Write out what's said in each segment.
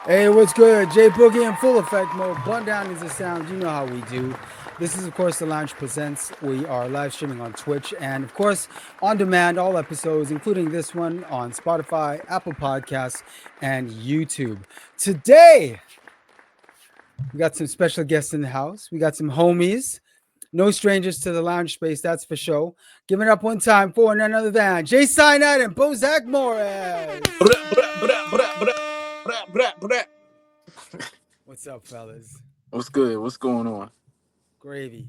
Hey, what's good? Jay Boogie in full effect mode. Bun down is the sound. You know how we do. This is, of course, The Lounge Presents. We are live streaming on Twitch and, of course, on demand, all episodes, including this one on Spotify, Apple Podcasts, and YouTube. Today, we got some special guests in the house. We got some homies. No strangers to the lounge space, that's for sure. Give it up one time for none other than Jay Scienide and Bozack Morris. Bra, bra, bra, bra, bra, bra, bra, bra. What's up, fellas? What's good? What's going on? Gravy.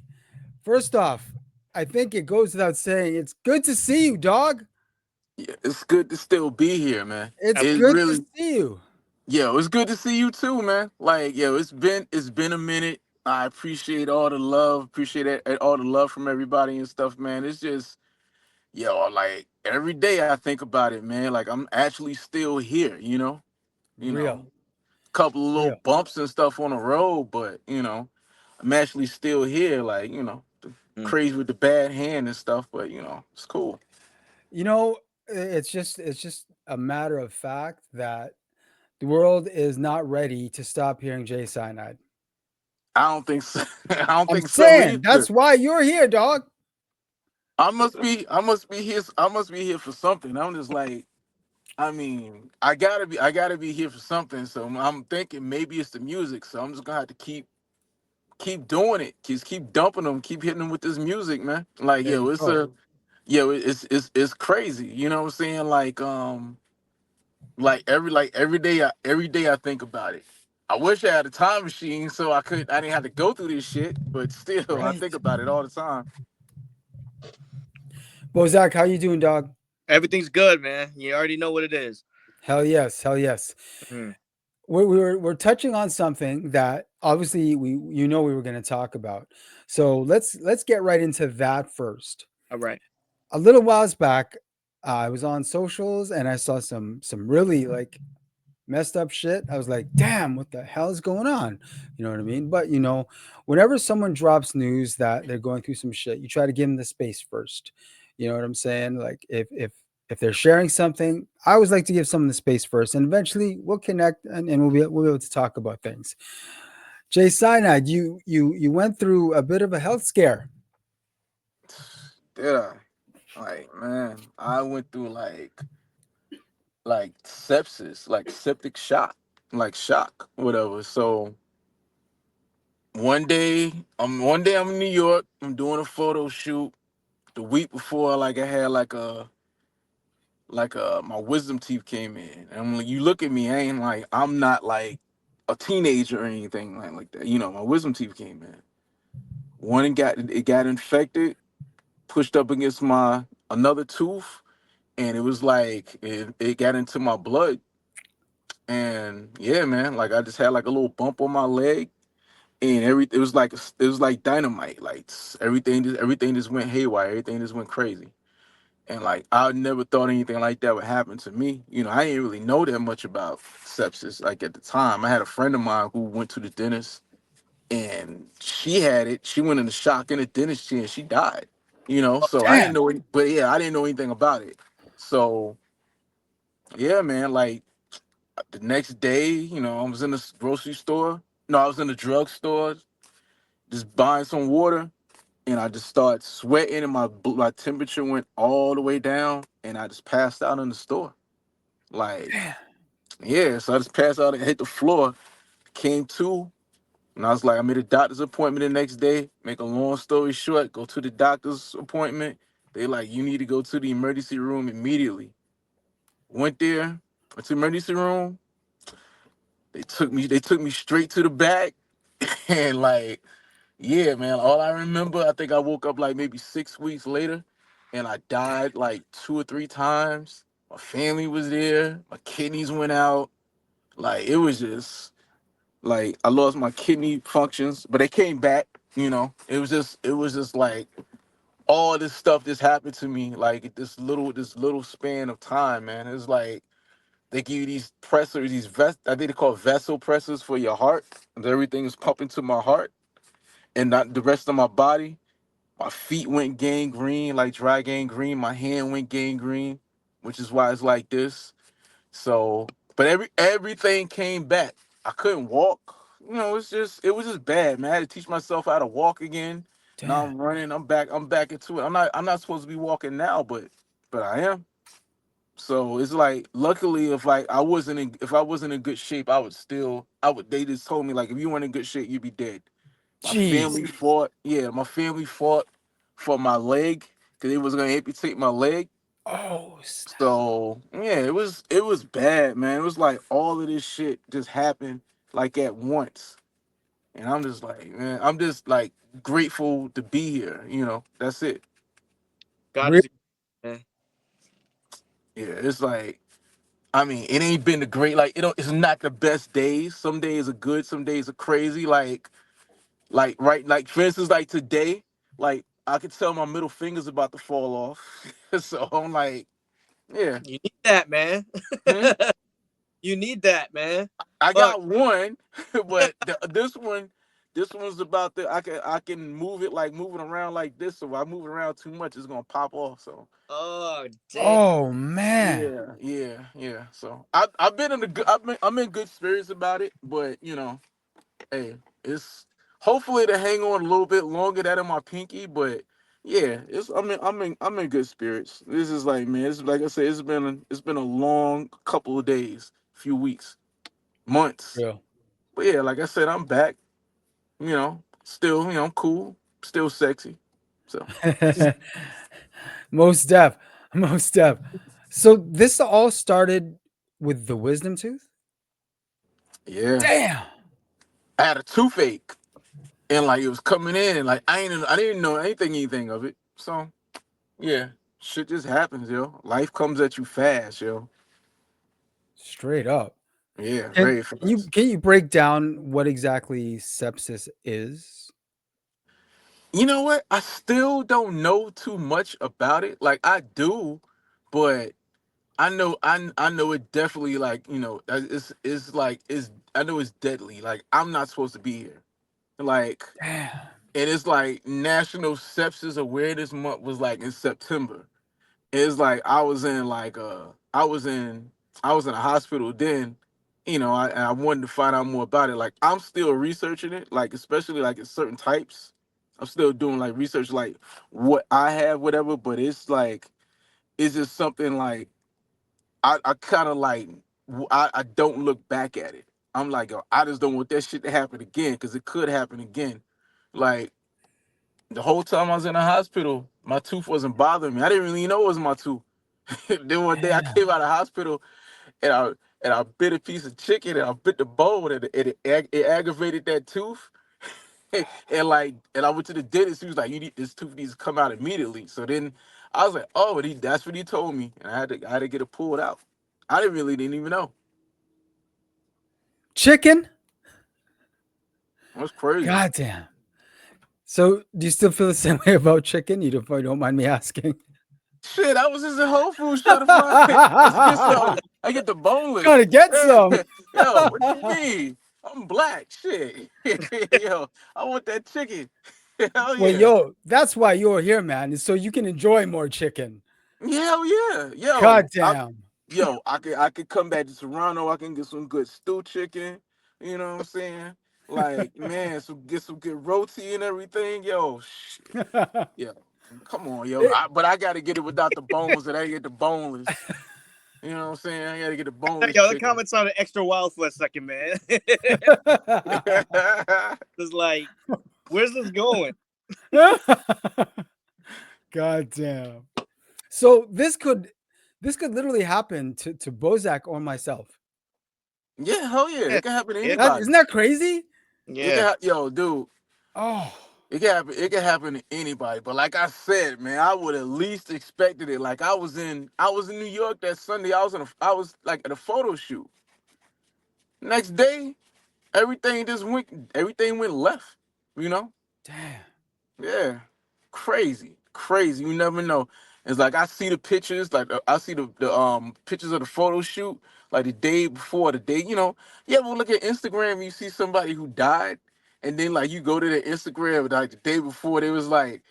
First off, I think it goes without saying, it's good to see you, dog. Yeah, it's good to still be here, man. It's It good to really, see you. yeah, it's good to see you too, man. Like, yo, it's been a minute. I appreciate all the love, appreciate all the love from everybody and stuff, man. It's just, yo, like every day I think about it, man. Like I'm actually still here, you Real, know, couple of little real. bumps and stuff on the road, but I'm actually still here, like, Mm. crazy with the bad hand and stuff, but it's cool. You know, it's just a matter of fact that the world is not ready to stop hearing Jay Cyanide. I don't think so. I don't I'm think so saying either. that's why you're here, dog. I must be here for something. I'm just like, I mean, I gotta be here for something. So I'm thinking maybe it's the music. So I'm just gonna have to keep doing it. Just keep dumping them, keep hitting them with this music, man. Like, There you go. it's crazy. You know what I'm saying? Like every day I think about it. I wish I had a time machine so I didn't have to go through this shit, but still I Right. think about it all the time. Bozak, how you doing, dog? Everything's good, man. You already know what it is. Hell yes, hell yes. Mhm. We're touching on something that obviously we were going to talk about. So let's get right into that first. All right. A little whiles back, I was on socials and I saw some really like messed up shit. I was like, damn, what the hell is going on? You know what I mean? But whenever someone drops news that they're going through some shit, you try to give them the space first. You know what I'm saying? Like if they're sharing something, I always like to give someone the space first, and eventually we'll connect and we'll be able to talk about things. Jay Sinai, you went through a bit of a health scare. Did I? Like, man, I went through like sepsis, like septic shock, like shock, whatever. So one day I'm in New York, I'm doing a photo shoot. The week before, like I had my wisdom teeth came in. And when you look at me, I'm not like a teenager or anything like that. My wisdom teeth came in. It got infected, pushed up against my another tooth, and it was like it got into my blood. And yeah, man, like I just had like a little bump on my leg, and it was like dynamite. Like everything just went haywire. Everything just went crazy. And like I never thought anything like that would happen to me. I didn't really know that much about sepsis. Like at the time, I had a friend of mine who went to the dentist, and she had it. She went into shock in the dentist chair, and she died. So I didn't Damn. know it, but yeah, I didn't know anything about it. So yeah, man, like the next day, I was in the grocery store. No, I was in the drugstore, just buying some water, and I just started sweating, and my temperature went all the way down, and I just passed out in the store. Like, yeah, so I just passed out and hit the floor, came to, and I was like, I made a doctor's appointment the next day. Make a long story short, go to the doctor's appointment. They like, you need to go to the emergency room immediately. Went there, went to the emergency room. They took me straight to the back, and like, yeah, man. All I remember, I think I woke up like maybe 6 weeks later, and I died like 2 or 3 times. My family was there. My kidneys went out. Like it was just like I lost my kidney functions, but they came back. It was just like all this stuff just happened to me like this little span of time, man. It's like they give you these pressors, I think they call vessel pressors for your heart. And everything is pumping to my heart and not the rest of my body. My feet went gangrene, like dry gangrene. My hand went gangrene, which is why it's like this. So, But everything came back. I couldn't walk. It was just bad, man. I had to teach myself how to walk again. Now Damn. I'm running. I'm back into it. I'm not supposed to be walking now, but I am. So it's like, luckily, if I wasn't in good shape, I would. They just told me, like, if you weren't in good shape, you'd be dead. My Jeez. family fought. Yeah, my family fought for my leg because they was gonna amputate my leg. Oh, snap. So yeah, it was bad, man. It was like all of this shit just happened like at once, and I'm just like, man, I'm just like grateful to be here. That's it. God Really? is man. Yeah, it's like, I mean, it ain't been the great. Like, it's not the best days. Some days are good. Some days are crazy. Right, like for instance, like today, like I could tell my middle finger's about to fall off. So I'm like, yeah. You need that, man. Hmm? You need that, man. I Fuck. got one, but this one's about to. I can move it, like move it around like this. So if I move it around too much, it's gonna pop off. So Oh, damn. Oh man. yeah, yeah, yeah. So I've been in a good. I'm in good spirits about it, but hey, it's hopefully to hang on a little bit longer than in my pinky, but yeah, I'm in good spirits. This is like, man, it's like I said, it's been a long couple of days, few weeks, months. Real. But yeah, like I said, I'm back. Still, I'm cool, still sexy. So Most def. Most def. So this all started with the wisdom tooth? yeah, Damn. I had a toothache, and like it was coming in, and like I didn't know anything of it. So yeah, shit just happens, yo. Life comes at you fast, yo. Straight up. Yeah, Can very can you fast. can you break down what exactly sepsis is? You know what? I still don't know too much about it. Like I do, but I know it definitely, like, I know it's deadly. Like, I'm not supposed to be here. Like, Damn. and it's like National Sepsis Awareness Month was like in September. It's like I was in a hospital then. I wanted to find out more about it. Like, I'm still researching it, like especially like in certain types. I'm still doing like research, like what I have, whatever. But it's like, it's just something like, I kind of like, I don't look back at it. I'm like, yo, I just don't want that shit to happen again, because it could happen again. Like, the whole time I was in the hospital, my tooth wasn't bothering me. I didn't really know it was my tooth. Then one day I Damn. came out of the hospital, and I bit a piece of chicken, and I bit the bone, and it aggravated that tooth. And I went to the dentist. He was like, this tooth needs to come out immediately. So then I was like, oh, that's what he told me, and I had to get it pulled out. I didn't even know. Chicken? That's crazy. God damn. So do you still feel the same way about chicken? You don't mind me asking. Shit, I was just in Whole Foods trying to find let's get some. I get the Trying boneless. to get some. Yo, what you mean? I'm black. Shit. Yo, I want that chicken. Hell Well, yeah. yo, that's why you're here, man, is so you can enjoy more chicken. Hell yeah. God Yo, damn. I could come back to Toronto. I can get some good stew chicken. You know what I'm saying? Like, man, get some good roti and everything. Yo, shit. Yeah. Come on, yo. But I gotta get it without the bones, and I get the boneless. You know what I'm saying? I gotta get the boneless Yo, the chicken. comment sounded extra wild for a second, man. It's like, where's this going? God damn. So this could literally happen to Bozak or myself. Yeah, hell yeah. Yeah, It can happen to yeah, That anybody. isn't that crazy? yeah. Yo, dude. Oh, It can happen to anybody. But like I said, man, I would at least expected it. Like, I was in New York that Sunday. I was like at a photo shoot. Next day, everything went left. You know? damn. Yeah, crazy, crazy. You never know. It's like I see the pictures, like I see the pictures of the photo shoot, like the day before, the day. You ever look at Instagram and you see somebody who died, and then like you go to their Instagram, like the day before they was like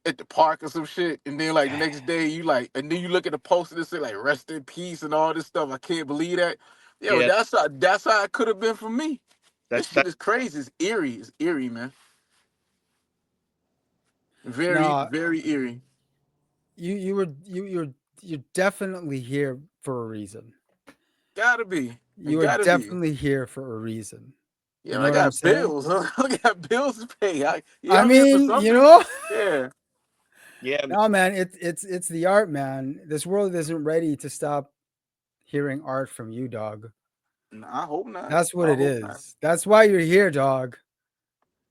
at the park or some shit, and then like the next day you like, and then you look at the post and it say like rest in peace and all this stuff. I can't believe that. Yo, Yeah, that's how it could have been for me. This that's shit that. is crazy. It's eerie. It's eerie, man. Very, No, very eerie. you're definitely here for a reason. Gotta be. It You are gotta be. definitely here for a reason. You Yeah, know I what I'm got saying? bills. I got bills to pay. I Yeah, I'm here for mean, you something. know, Yeah. Yeah, no, man, it's the art, man. This world isn't ready to stop hearing art from you, dog. I hope not. That's what I it hope not. is. That's why you're here, dog.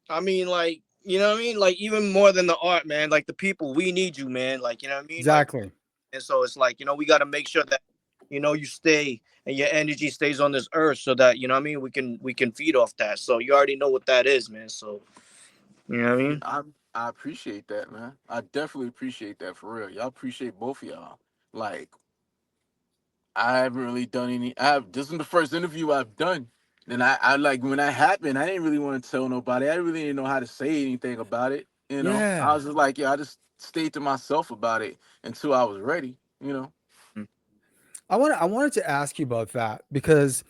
I mean, like, you know what I mean? Like, even more than the art, man, like the people, we need you, man. Like, you know what I mean? Like, Exactly. and so it's like, we got to make sure that, you stay and your energy stays on this earth so that, you know what I mean? We can feed off that. So you already know what that is, man. So, you know what I Yeah, mean? I appreciate that, man. I definitely appreciate that for real. Y'all appreciate both of y'all. Like, I haven't really done any. This is the first interview I've done, and I like when that happened. I didn't really want to tell nobody. I really didn't know how to say anything about it. I Yeah. was just like, yeah, I just stayed to myself about it until I was ready. I wanted to ask you about that because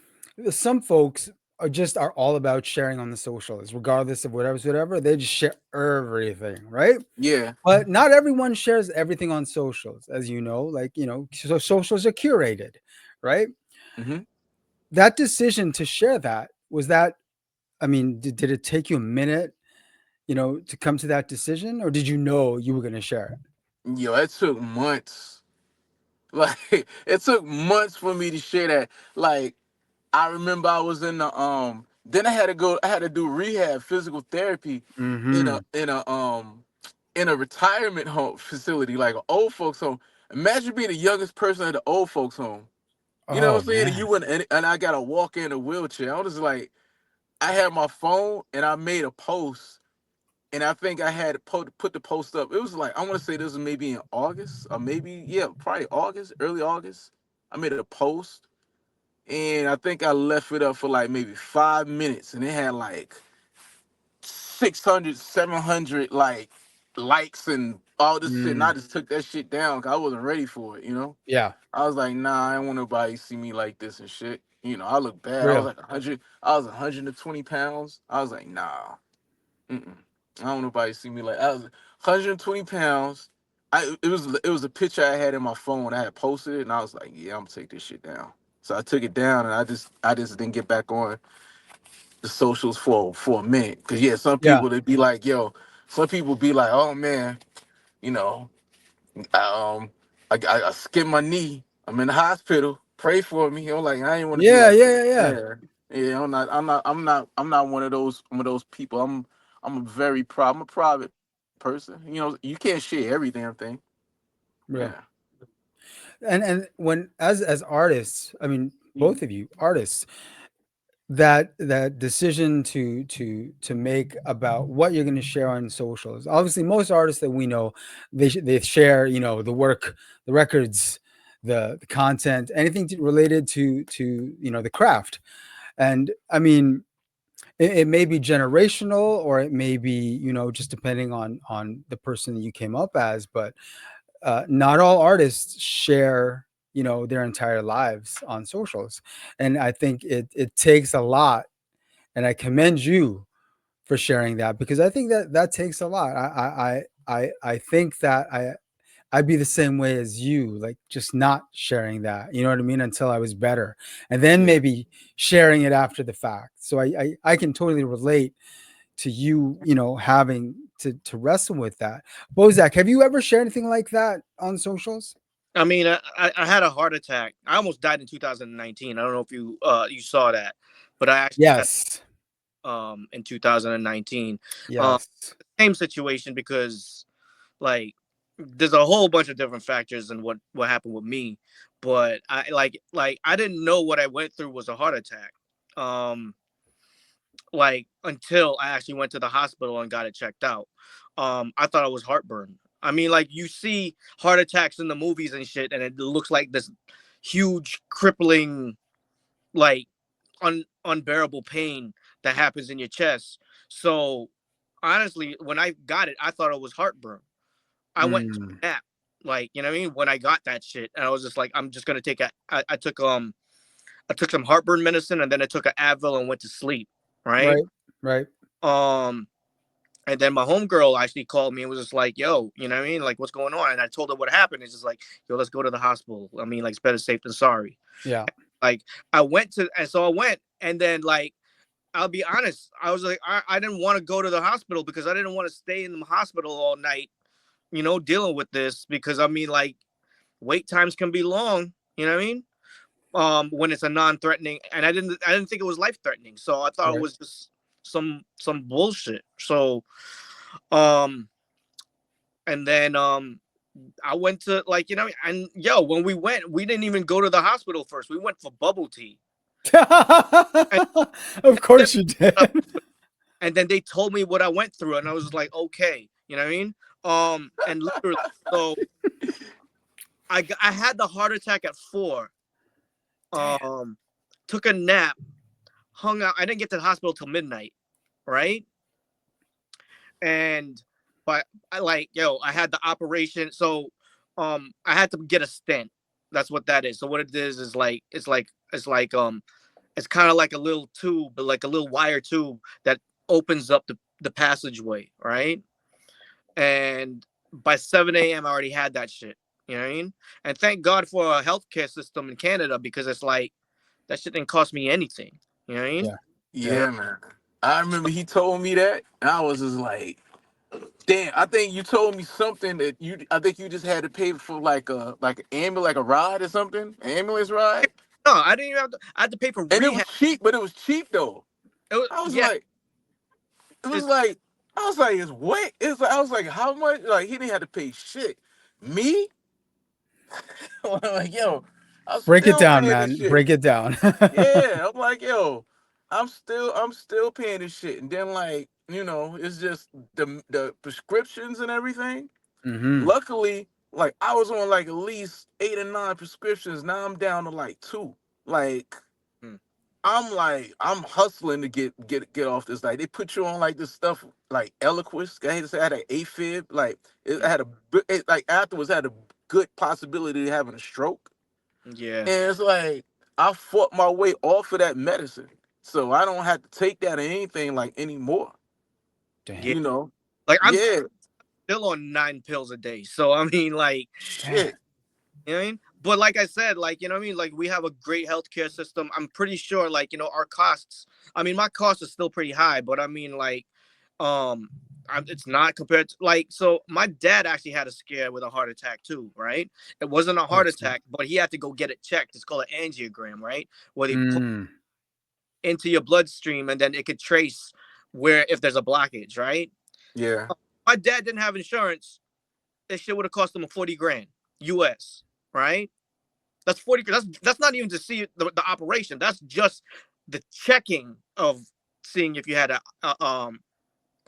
some folks are all about sharing on the socials, regardless of whatever. They just share everything, right? Yeah. But not everyone shares everything on socials, as you know. Like so socials are curated, right? Hmm. That decision to share that was that. I mean, did it take you a minute, to come to that decision, or did you know you were going to share it? Yo, it took months. Like, it took months for me to share that. Like, I remember I was in the then I had to do rehab physical therapy in a Mm-hmm. in a um in a retirement home facility, like an old folks home. Imagine being the youngest person at the old folks home. You know what Oh I'm saying? And man. you wouldn't and I gotta walk in a wheelchair. I was just like, I had my phone and I made a post, and I think I had put the post up. It was like, I want to say this was maybe in August, or maybe, yeah, probably August, early August. I made a post, and I think I left it up for like maybe 5 minutes, and it had like 600, 700 like likes and all this shit. And I Mm, just took that shit down because I wasn't ready for it. yeah. I was like, nah, I don't want nobody to see me like this and shit. I look bad. I was Real. like 100, I was 120 pounds. I was like, nah, mm-mm. I don't want nobody to see me like, I was 120 pounds. It was a picture I had in my phone. I had posted it, and I was like, yeah, I'm gonna take this shit down. So I took it down, and I just didn't get back on the socials for a minute. Cause yeah, some Yeah. people, they'd be like, yo, some people be like, oh man, you know, um, I skinned my knee. I'm in the hospital. Pray for me. I'm like, I ain't want to be Yeah. like Yeah. that. Yeah. Yeah. Yeah, yeah. I'm not one of those people. I'm I'm a private person. You can't share every damn thing. Real. Yeah. And when as artists, I mean, Mhm. both of you artists, that decision to make about what you're going to share on socials. Obviously, most artists that we know, they share, the work, the records, the content, anything related to the craft. And I mean, it may be generational, or it may be, just depending on the person that you came up as. But not all artists share, their entire lives on socials. And I think it takes a lot, and I commend you for sharing that, because I think that takes a lot. I think that I'd be the same way as you, like just not sharing that, you know what I mean, until I was better, and then Yeah. maybe sharing it after the fact. So I can totally relate to you, having to wrestle with that. Bozak, have you ever shared anything like that on socials? I mean, I had a heart attack. I almost died in 2019. I don't know if you saw that, but I actually had Yes. in 2019. Um, Yes. Same situation because like there's a whole bunch of different factors in what happened with me, but I I didn't know what I went through was a heart attack. Um, like until I actually went to the hospital and got it checked out. I thought it was heartburn. I mean, like you see heart attacks in the movies and shit, and it looks like this huge, crippling, like unbearable pain that happens in your chest. So honestly, when I got it, I thought it was heartburn. I went into Mm, a nap, like you know what I mean. When I got that shit, and I was just like, I'm just gonna take a. I took I took some heartburn medicine, and then I took an Advil and went to sleep. Right. Right. Right. Um, and then my homegirl actually called me and was just like, "Yo, you know what I mean? Like, what's going on?" And I told her what happened. It's just like, "Yo, let's go to the hospital. I mean, like, it's better safe than sorry." Yeah. Like, I went to, and so I went, and then like, I'll be honest, I was like, I didn't want to go to the hospital because I didn't want to stay in the hospital all night, dealing with this, because I mean, like, wait times can be long. You know what I mean? When it's a non-threatening, and I didn't think it was life-threatening, so I thought it Right. was just some bullshit. So, um, and then I went to, like, and yo, when we went, we didn't even go to the hospital first. We went for bubble tea, and, Of then, course you did. and then they told me what I went through, and I was just like, okay, you know what I mean? And literally, so I had the heart attack at 4. Damn. Took a nap, hung out. I didn't get to the hospital till midnight, right? And but I had the operation. So I had to get a stent. That's what that is. So what it is like, it's kind of like a little tube, but like a little wire tube that opens up the passageway, right? And by 7 a.m. I already had that shit. You know what I mean? And thank God for a healthcare system in Canada, because it's like, that shit didn't cost me anything. You know what I mean? Yeah. Yeah, man. I remember he told me that, and I was just like, damn. I think you told me something that I think you just had to pay for like an ambulance, like a ride or something, an ambulance ride, No, I didn't even have to. I had to pay for and it was rehab. cheap, but it was cheap though. It was, I was yeah, like, it was it's, like, I was like, it's what? It's like, I was like, how much? Like he didn't have to pay shit. Me? I'm like, yo, I'm Break it still down, paying this man. shit. Break it down. Yeah, I'm like, yo, I'm still paying this shit. And then like, it's just the prescriptions and everything. Hmm. Luckily, like I was on like at least 8 or 9 prescriptions. Now I'm down to like 2. Like hmm, I'm hustling to get off this. Like they put you on like this stuff like Eliquis. I hate to say I had an AFib. Like it yeah, had like afterwards I had a good possibility of having a stroke. yeah, And it's like I fought my way off of that medicine. So I don't have to take that or anything like anymore. yeah. You Damn. know? Like, I'm Yeah. still on 9 pills a day. So I mean, like, Damn. Shit. you know what I mean? But like I said, like, you know what I mean? Like, we have a great healthcare system. I'm pretty sure, like, our costs. I mean, my cost is still pretty high, but I mean, like, um, it's not compared to, like, so my dad actually had a scare with a heart attack too, right? It wasn't a Oh, heart snap. attack, but he had to go get it checked. It's called an angiogram, right? Where they put Mm. into your bloodstream, and then it could trace where, if there's a blockage, right? Yeah. My dad didn't have insurance. That shit would have cost him 40 grand US, right? That's 40. That's not even to see the operation. That's just the checking of seeing if you had a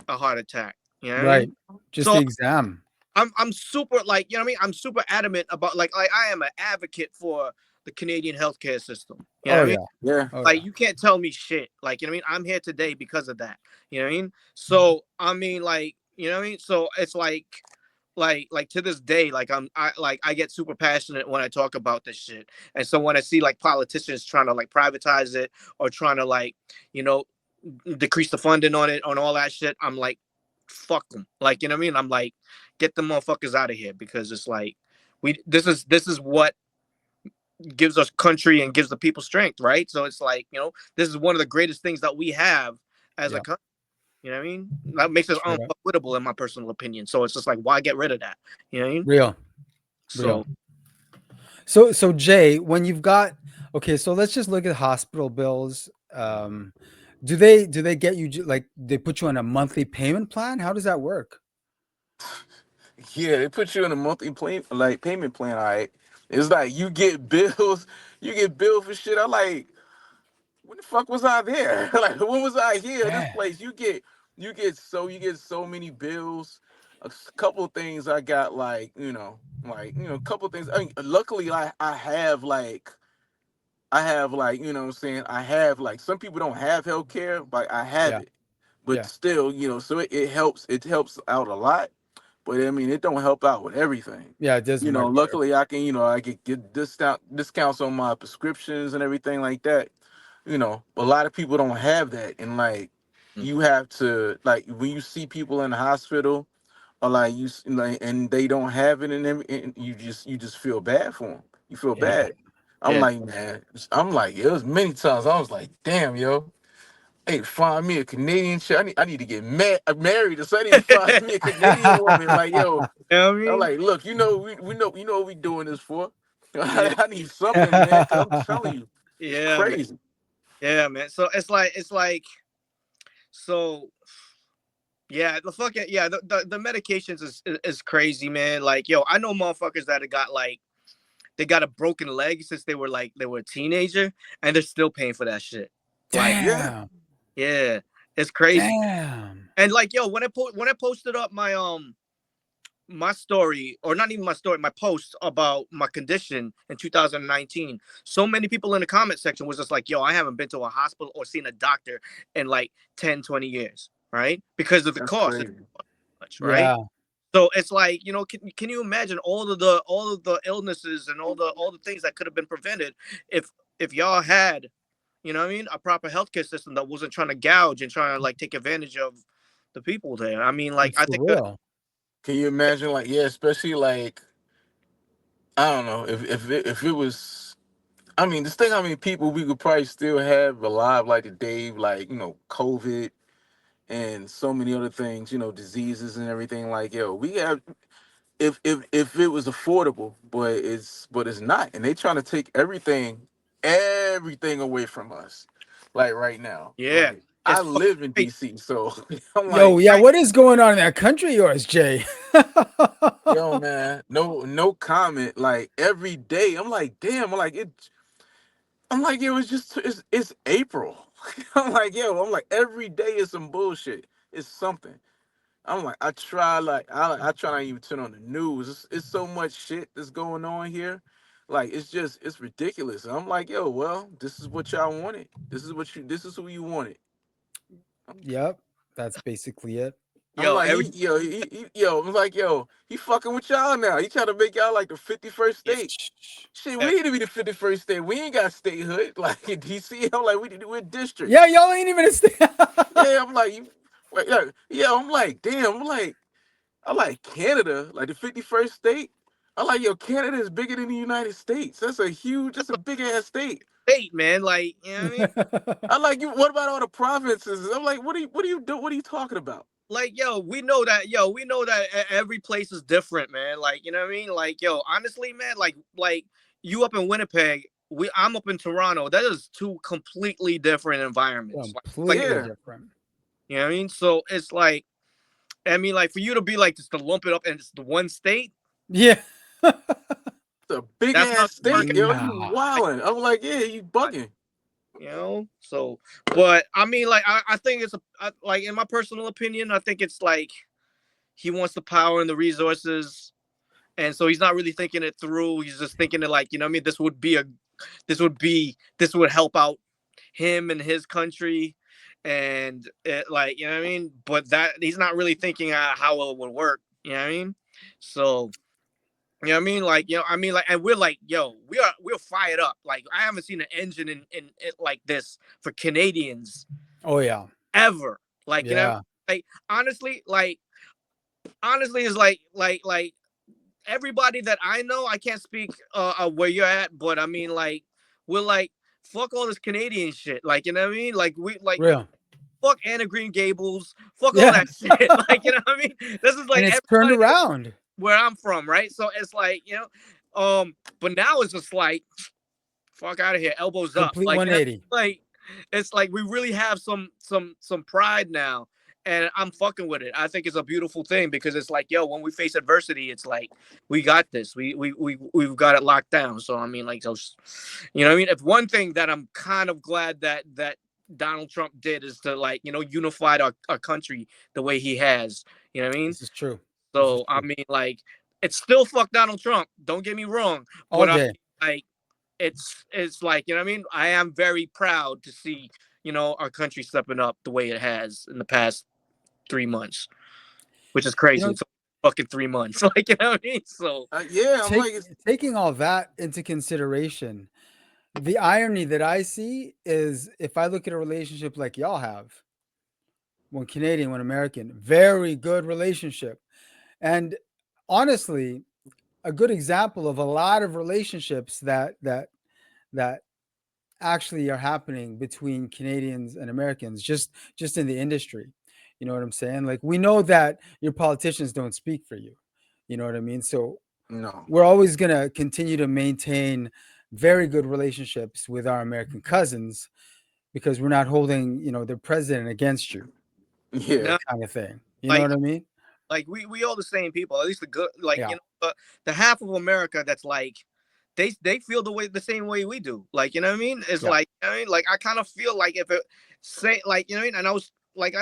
heart attack. You know what I Right. mean? Just the So exam. I'm super, like, you know what I mean? I'm super adamant about, like I am an advocate for the Canadian healthcare system. You know Oh what I mean? yeah. Yeah. Oh Like, yeah. you can't tell me shit. Like, you know what I mean? I'm here today because of that. You know what I mean? So I mean, like, you know what I mean? So it's like to this day, like, I get super passionate when I talk about this shit. And so when I see like politicians trying to like privatize it, or trying to, like, you know decrease the funding on it, on all that shit, I'm like, fuck them. Like, you know what I mean? I'm like, get the motherfuckers out of here, because it's like, this is what gives us country and gives the people strength, right? So it's like, this is one of the greatest things that we have as a Yeah. country. You know what I mean? That makes us Straight up. unforgettable, in my personal opinion. So it's just like, why get rid of that? You know what I mean? Real. Real. So So Jay, when you've got, okay, so let's just look at hospital bills. Do they get you, like, they put you on a monthly payment plan? How does that work? Yeah, they put you in a monthly payment plan, all right. It's like you get bills, you get billed for shit. I'm like, when the fuck was I there? Like when was I here? This Damn. place, you get so many bills. Couple of things I got, like, a couple of things. I mean, luckily I have, what I'm saying, I have, like, some people don't have health care, but I have Yeah. it. But Yeah. still, so it helps out a lot. but I mean, it don't help out with everything. Yeah, it doesn't work for Luckily I can, I could get discounts on my prescriptions and everything like that. A lot of people don't have that, and like, Mm. you have to, like, when you see people in the hospital, or like like, and they don't have it, and you just feel bad for them. You feel Yeah. bad. I'm Yeah. like, man, it was many times I was like, damn, yo. Hey, find me a Canadian chick. I need to get married, so I need to find me a Canadian woman. Like, yo, You know what I I'm mean? like, look, we know what we doing this for. Yeah. I need something, man, because I'm telling you, it's Yeah, man. crazy. Yeah, man. So it's like so yeah, the fucking yeah, the medications is crazy, man. Like, yo, I know motherfuckers that have got like they got a broken leg since they were a teenager and they're still paying for that shit. Like, Yeah, Damn. yeah, it's crazy. Damn. And like, yo, when I posted up my story, or not even my story, my post about my condition in 2019, so many people in the comment section was just like, yo, I haven't been to a hospital or seen a doctor in like 10, 20 years, right? Because of the that's cost, it's crazy. much, right? Yeah. So it's like, can you imagine all of the illnesses and all the things that could have been prevented if y'all had, you know what I mean, a proper healthcare system that wasn't trying to gouge and trying to like take advantage of the people there. I mean, like, It's I for think that, real. Can you imagine, like, yeah, especially like, I don't know, if it was. I mean, just think how many people we could probably still have alive, like today, like, COVID and so many other things, diseases and everything. Like, yo, we have, if it was affordable, but it's not, and they trying to take everything away from us, like right now. yeah, Like, I it's fucking live in crazy. DC, so I'm Yo, like, yeah, Right. what is going on in that country of yours, Jay? yo, man, no comment. Like, every day, I'm like, damn, I'm like, yo, it's April. I'm like, every day is some bullshit. It's something. I'm like, I try not even turn on the news. It's so much shit that's going on here. Like, it's ridiculous. I'm like, yo, well, this is what y'all wanted. This is who you wanted. Yep, that's basically it. I'm Yo, like, every I'm like, yo, he fucking with y'all now. He trying to make y'all like the 51st yeah, state. Shit, we yeah, need to be the 51st state. We ain't got statehood. Like, in DC, I'm like, we're Yeah, districts. y'all ain't even a Yeah, I'm like, yeah, I'm like, damn, I like Canada, like the 51st state. I like, yo, Canada is bigger than the United States. That's a big ass state. state, man. Like, you know what I mean? I like you. What about all the provinces? I'm like, what are you talking about? Like, yo, we know that every place is different, man. Like, you know what I mean? Like, yo, honestly, man, like you up in Winnipeg, I'm up in Toronto. That is two completely different environments. Like, Completely Yeah, different. you know what I mean? So it's like, I mean, like for you to be like just to lump it up and it's the one state, Yeah. it's a big that's not ass gonna work state, yo. You Nah. out. wildin'. I'm like, yeah, you bugging. So, but I mean, like, I think like in my personal opinion, I think it's like he wants the power and the resources, and so he's not really thinking it through. He's just thinking it like, you know what I mean, this would help out him and his country, and it, like, you know what I mean, but that he's not really thinking how it would work, you know what I mean. So, you know what I mean, like, like, and we're like, yo, we're fired up. Like, I haven't seen an engine in it like this for Canadians Oh yeah. ever. Like, you know what I mean? Yeah. Like, honestly is like everybody that I know, I can't speak where you're at, but I mean, like, we're like, fuck all this Canadian shit. Like, you know what I mean? Like, we like Real. fuck Anna Green Gables, fuck all Yeah. that shit. Like, you know what I mean? This is And like it's turned everybody around. where I'm from, right? So it's like, but now it's just like, fuck out of here, elbows up. Complete Like, you know, 180. like it's like we really have some pride now. And I'm fucking with it. I think it's a beautiful thing because it's like, yo, when we face adversity, it's like we got this. We've got it locked down. So I mean, like, so, you know what I mean? If one thing that I'm kind of glad that Donald Trump did is to, like, unified our country the way he has. You know what I mean? This is true. This is So I true. mean, like, it's still fuck Donald Trump. Don't get me wrong, All but I day. mean, like, it's like, you know what I mean. I am very proud to see, our country stepping up the way it has in the past 3 months, which is You crazy. know, So, fucking 3 months. Like, you know what I mean? So Yeah, I'm like, Taking all that into consideration, the irony that I see is if I look at a relationship like y'all have, one Canadian, one American, very good relationship. And honestly, a good example of a lot of relationships that actually are happening between Canadians and Americans just in the industry. You know what I'm saying? Like we know that your politicians don't speak for you. You know what I mean? So no. we're always going to continue to maintain very good relationships with our American cousins because we're not holding, their president against you Yeah. no, kind of thing. You know like what I mean? like we all the same people. At least the good, like Yeah. the half of America that's like they feel the same way we do. Like, you know what I mean? It's Yeah. like, I mean, like I kind of feel like if it say like, you know what I mean? And I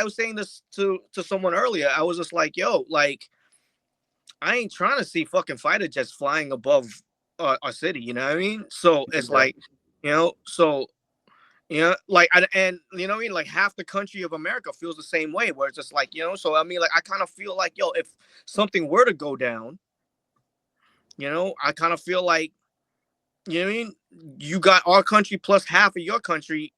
was saying this to someone earlier. I was just like, yo, like I ain't trying to see fucking fighter jets flying above our city. You know what I mean? So it's Yeah. like, so like, and you know what I mean? Like half the country of America feels the same way, where it's just like, so I mean, like I kind of feel like, yo, if something were to go down, I kind of feel like, you know what I mean? You got our country plus half of your country,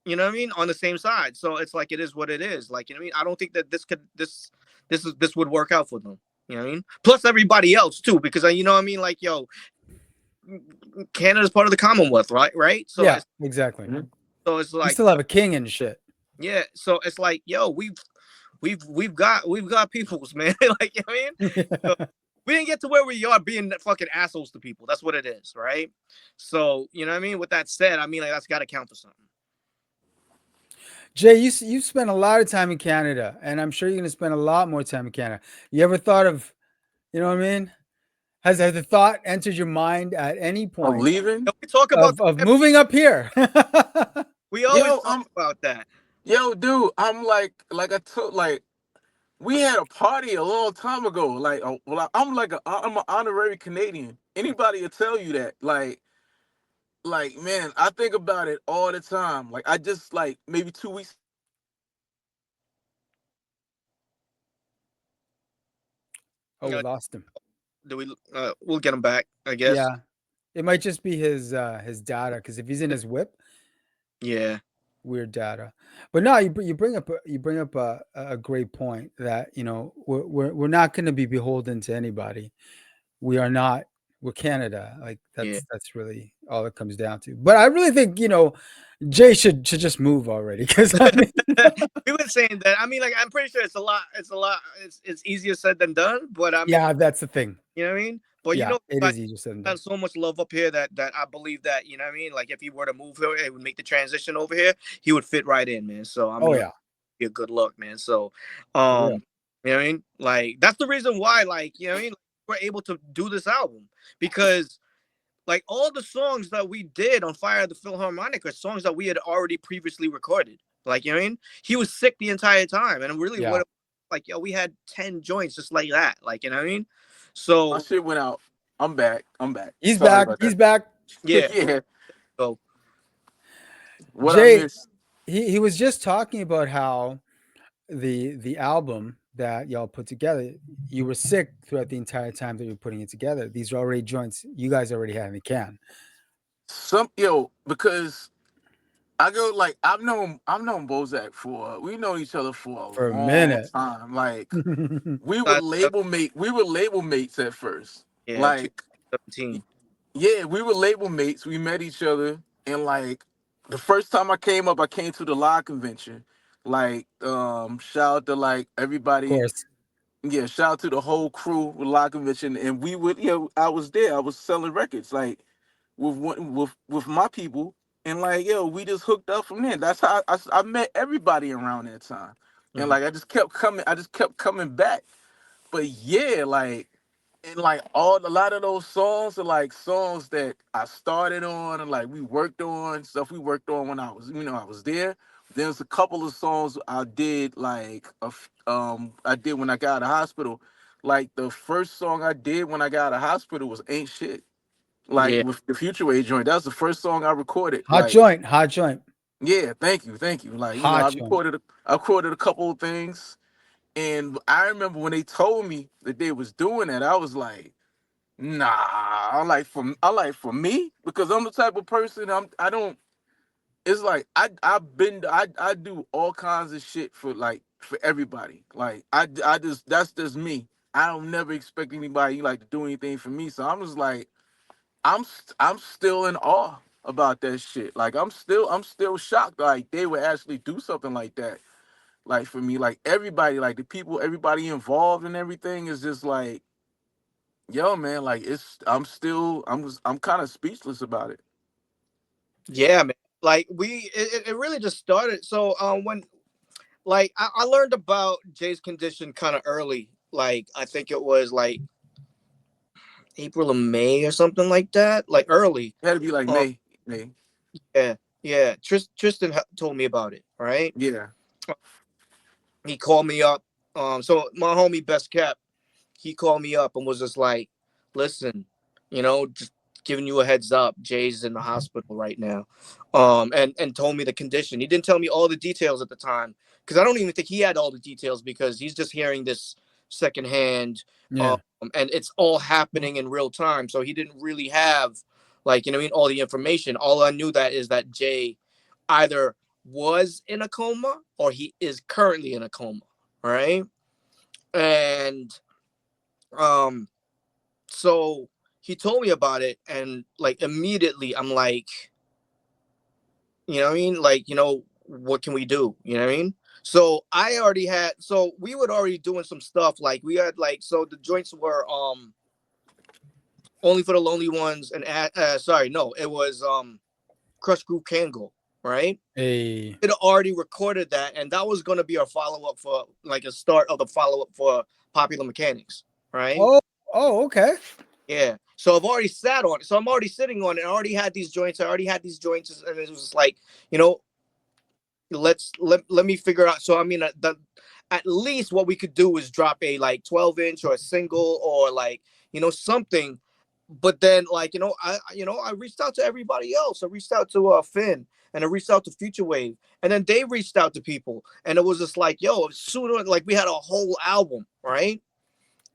you know what I mean, on the same side. So it's like it is what it is. Like, you know what I mean? I don't think that this would work out for them. You know what I mean? Plus everybody else too, because you know what I mean? Like, yo, Canada's part of the Commonwealth, right? Right? So Yeah, it's exactly. We like, still have a king and shit. yeah. So it's like, yo, we've got peoples, man. Like, you know what I mean? So we didn't get to where we are being fucking assholes to people. That's what it is, right? So, you know what I mean? With that said, I mean, like that's got to count for something. Jay, you spent a lot of time in Canada, and I'm sure you're gonna spend a lot more time in Canada. You ever thought of, you know what I mean? Has the thought entered your mind at any Of point leaving? We talk about of that. moving up here? We always Yo, talk about that. yo, dude, I'm like I took like we had a party a long time ago. Like, well, I'm an honorary Canadian. Anybody will tell you that. Like, man, I think about it all the time. Like, I just like maybe 2 weeks. Oh, we lost him. Do we? We'll get him back, I guess. Yeah, it might just be his data because if he's in his whip, Yeah, weird data. But no, you bring up a great point that we're not going to be beholden to anybody. We are not. We're Canada. Like yeah. that's really all it comes down to. But I really think Jay should just move already because I mean, We were saying that. I mean, like, I'm pretty sure it's a lot. It's a lot. It's easier said than done. But I mean, yeah, that's the thing. you know what I mean? But Yeah, it like, is easier said than done. got so much love up here that I believe that, you know what I mean. Like, if he were to move here, it would make the transition over here. He would fit right in, man. So I Oh mean, yeah, be a good look, man. So, for real. you know what I mean? Like, that's the reason why, like, you know what I mean? Like, we're able to do this album because, like, all the songs that we did on Fire at the Philharmonic are songs that we had already previously recorded. Like, you know what I mean? He was sick the entire time, and really, Yeah. like, yo, we had 10 joints just like that. Like, you know what I mean? My So shit went out. I'm back. I'm back. He's Sorry back. about He's that. back. yeah, Yeah. so What I Jay, missed? he was just talking about how the album that y'all put together, you were sick throughout the entire time that you were putting it together. These are already joints you guys already had in the can Because I go like I've known Bozak for we've known each other for for a a long minute. time. Like uh, we were label mates at first. yeah, Like 2017. yeah, we were label mates. We met each other and like the first time I came up, I came to the live convention. Like shout out to like Of everybody. course. Yeah, shout out to the whole crew with live convention and we would I was there. I was selling records like with my people, and like we just hooked up from there. That's how I met everybody around that time, and Mhm. like I just kept coming. I just kept coming back. But yeah, like and like a lot of those songs are like songs that I started on and like we worked on stuff we worked on when I was there. There's a couple of songs I did I did when I got out of hospital. Like the first song I did when I got out of hospital was Ain't Shit, like Yeah, with the Future Wave joint. That was the first song I recorded. Hot joint. Hot joint. Yeah, thank you. Like Hot joint. I recorded a couple of things, And I remember when they told me that they was doing that, I was like, nah. I like for me, because I'm the type of person, I don't. It's like I do all kinds of shit for, like, for everybody. Like, I just, that's just me. I don't never expect anybody, like, to do anything for me. So I'm just like, I'm still in awe about that shit. Like, I'm still shocked, like, they would actually do something like that. Like, for me, like, everybody, like, the people, everybody involved and everything is just like, yo, man, like, I'm kind of speechless about it. Yeah, man. Like it really just started. So when like I learned about Jay's condition kind of early. Like I think it was like April or May or something like that. Like early. It had to be like Um, May. yeah, yeah. Tristan told me about it. Right. Yeah. He called me up. So my homie Best Cap, he called me up and was just like, "Listen, just giving you a heads up. Jay's in the hospital right now," and told me the condition. He didn't tell me all the details at the time because I don't even think he had all the details because he's just hearing this secondhand, Yeah. and it's all happening in real time. So he didn't really have, like, all the information. All I knew that is that Jay either was in a coma or he is currently in a coma, right? And um so he told me about it, and like immediately I'm like, what I mean? Like, what can we do? You know what I mean? So we were already doing some stuff. Like we had like, so the joints were Only for the Lonely Ones and sorry, no, it was Crush Groove Kango, right? Hey. It already recorded that, and that was gonna be our follow-up for like a start of the follow-up for Popular Mechanics, right? Oh. Oh. Okay. Yeah. So I've already sat on it. So I'm already sitting on it. I already had these joints. And it was just like, you know, let me figure out. So I mean, at least what we could do is drop a like 12-inch or a single or like, something. But then like, I reached out to everybody else. I reached out to Finn, and I reached out to Future Wave, and then they reached out to people, and it was just like, yo, sooner, like we had a whole album, right?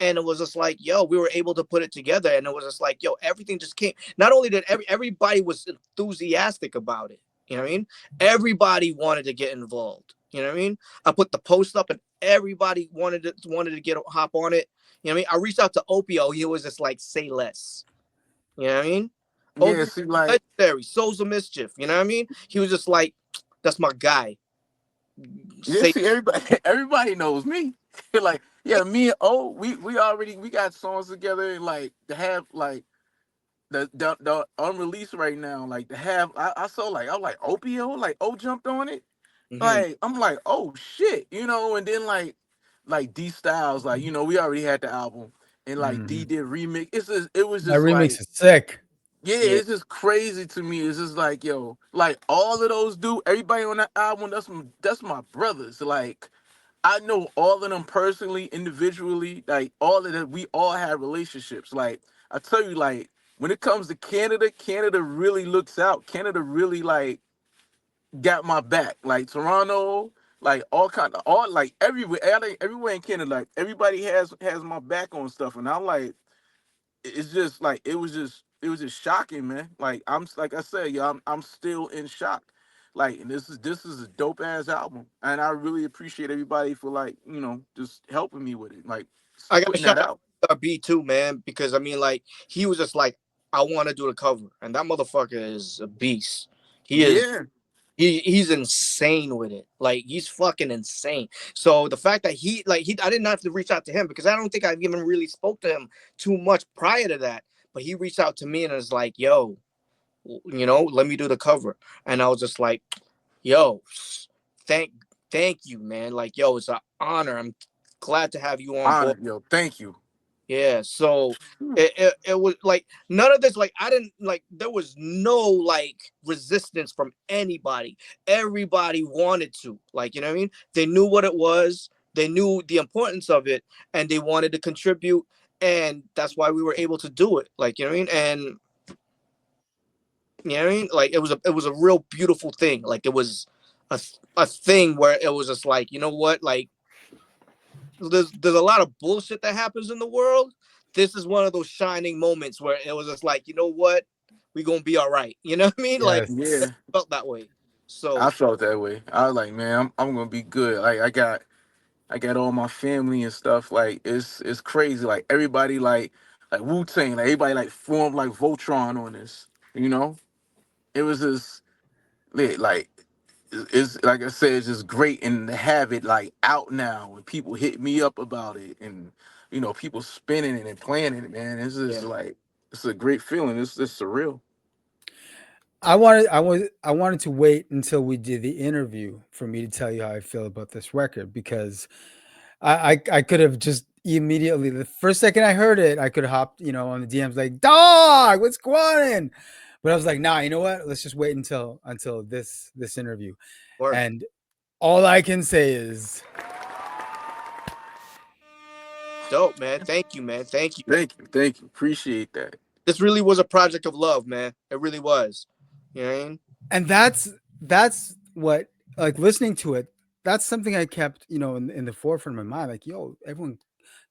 And it was just like, yo, we were able to put it together, and it was just like, yo, everything just came. Not only did everybody was enthusiastic about it, you know what I mean? Everybody wanted to get involved, you know what I mean? I put the post up, and everybody wanted to get hop on it, you know what I mean? I reached out to Opio. He was just like, say less, you know what I mean? Yeah, Opio, see, like, legendary, Souls of Mischief, you know what I mean? He was just like, that's my guy. yeah, Say see, everybody, everybody knows me. Like, yeah, me and we got songs together, and like, to have like the unreleased right now, like, to have, I saw, like, I was like, Opio, like, O jumped on it. Mhm. Like, I'm like, oh shit, and then like D Styles, like, we already had the album, and like D Mhm. did remix. It was That just remix like, is sick. yeah, Yeah, it's just crazy to me. It's just like, yo, like, all of those everybody on that album, that's my brothers. Like, I know all of them personally, individually, like, all of them, we all have relationships. Like, I tell you, like, when it comes to Canada, Canada really looks out. Canada really, like, got my back. Like, Toronto, like, all, like, everywhere, everywhere in Canada, like, everybody has my back on stuff. And I'm like, it's just like, it was just shocking, man. Like, like I said, yo, I'm still in shock. Like, and this is a dope ass album, and I really appreciate everybody for, like, just helping me with it, like, I got to putting shout that out out. B too, man, because I mean, like, he was just like, I want to do the cover, and that motherfucker is a beast. He is. Yeah, He's insane with it. Like, he's fucking insane. So the fact that I didn't have to reach out to him because I don't think I've even really spoke to him too much prior to that. But he reached out to me and was like, "Yo, let me do the cover." And I was just like, "Yo, thank thank you, man. Like, yo, it's an honor. I'm glad to have you on board." honored, yo. Thank you. Yeah, so it was like none of this, like I didn't like, there was no like resistance from anybody. Everybody wanted to, like, you know what I mean? They knew what it was, they knew the importance of it, and they wanted to contribute, and that's why we were able to do it. Like, you know what I mean? And you know what I mean? Like, it was a real beautiful thing. Like, it was a thing where it was just like, you know what? Like, there's a lot of bullshit that happens in the world. This is one of those shining moments where it was just like, you know what, we gonna be all right. You know what I mean? Like Yes. it Yeah, felt that way. I So felt that way. I was like, man, I'm gonna be good. Like I got all my family and stuff. Like it's crazy. Like everybody like Wu Tang. Like everybody like formed like Voltron on this. You know, it was just lit. Like it's like I said, it's just great and to have it like out now when people hit me up about it and people spinning it and playing it. Man, it's just yeah, like it's a great feeling. It's just surreal. I wanted to wait until we did the interview for me to tell you how I feel about this record because I could have just immediately the first second I heard it, I could have hopped, on the DMs like, dog, what's going on? But I was like, nah, you know what? Let's just wait until this interview. word. And all I can say is Dope, man. Thank you, man. Thank you. Thank you, appreciate that. This really was a project of love, man. It really was. You know what I mean? and that's what, like, listening to it, that's something I kept, in the forefront of my mind. Like, yo, everyone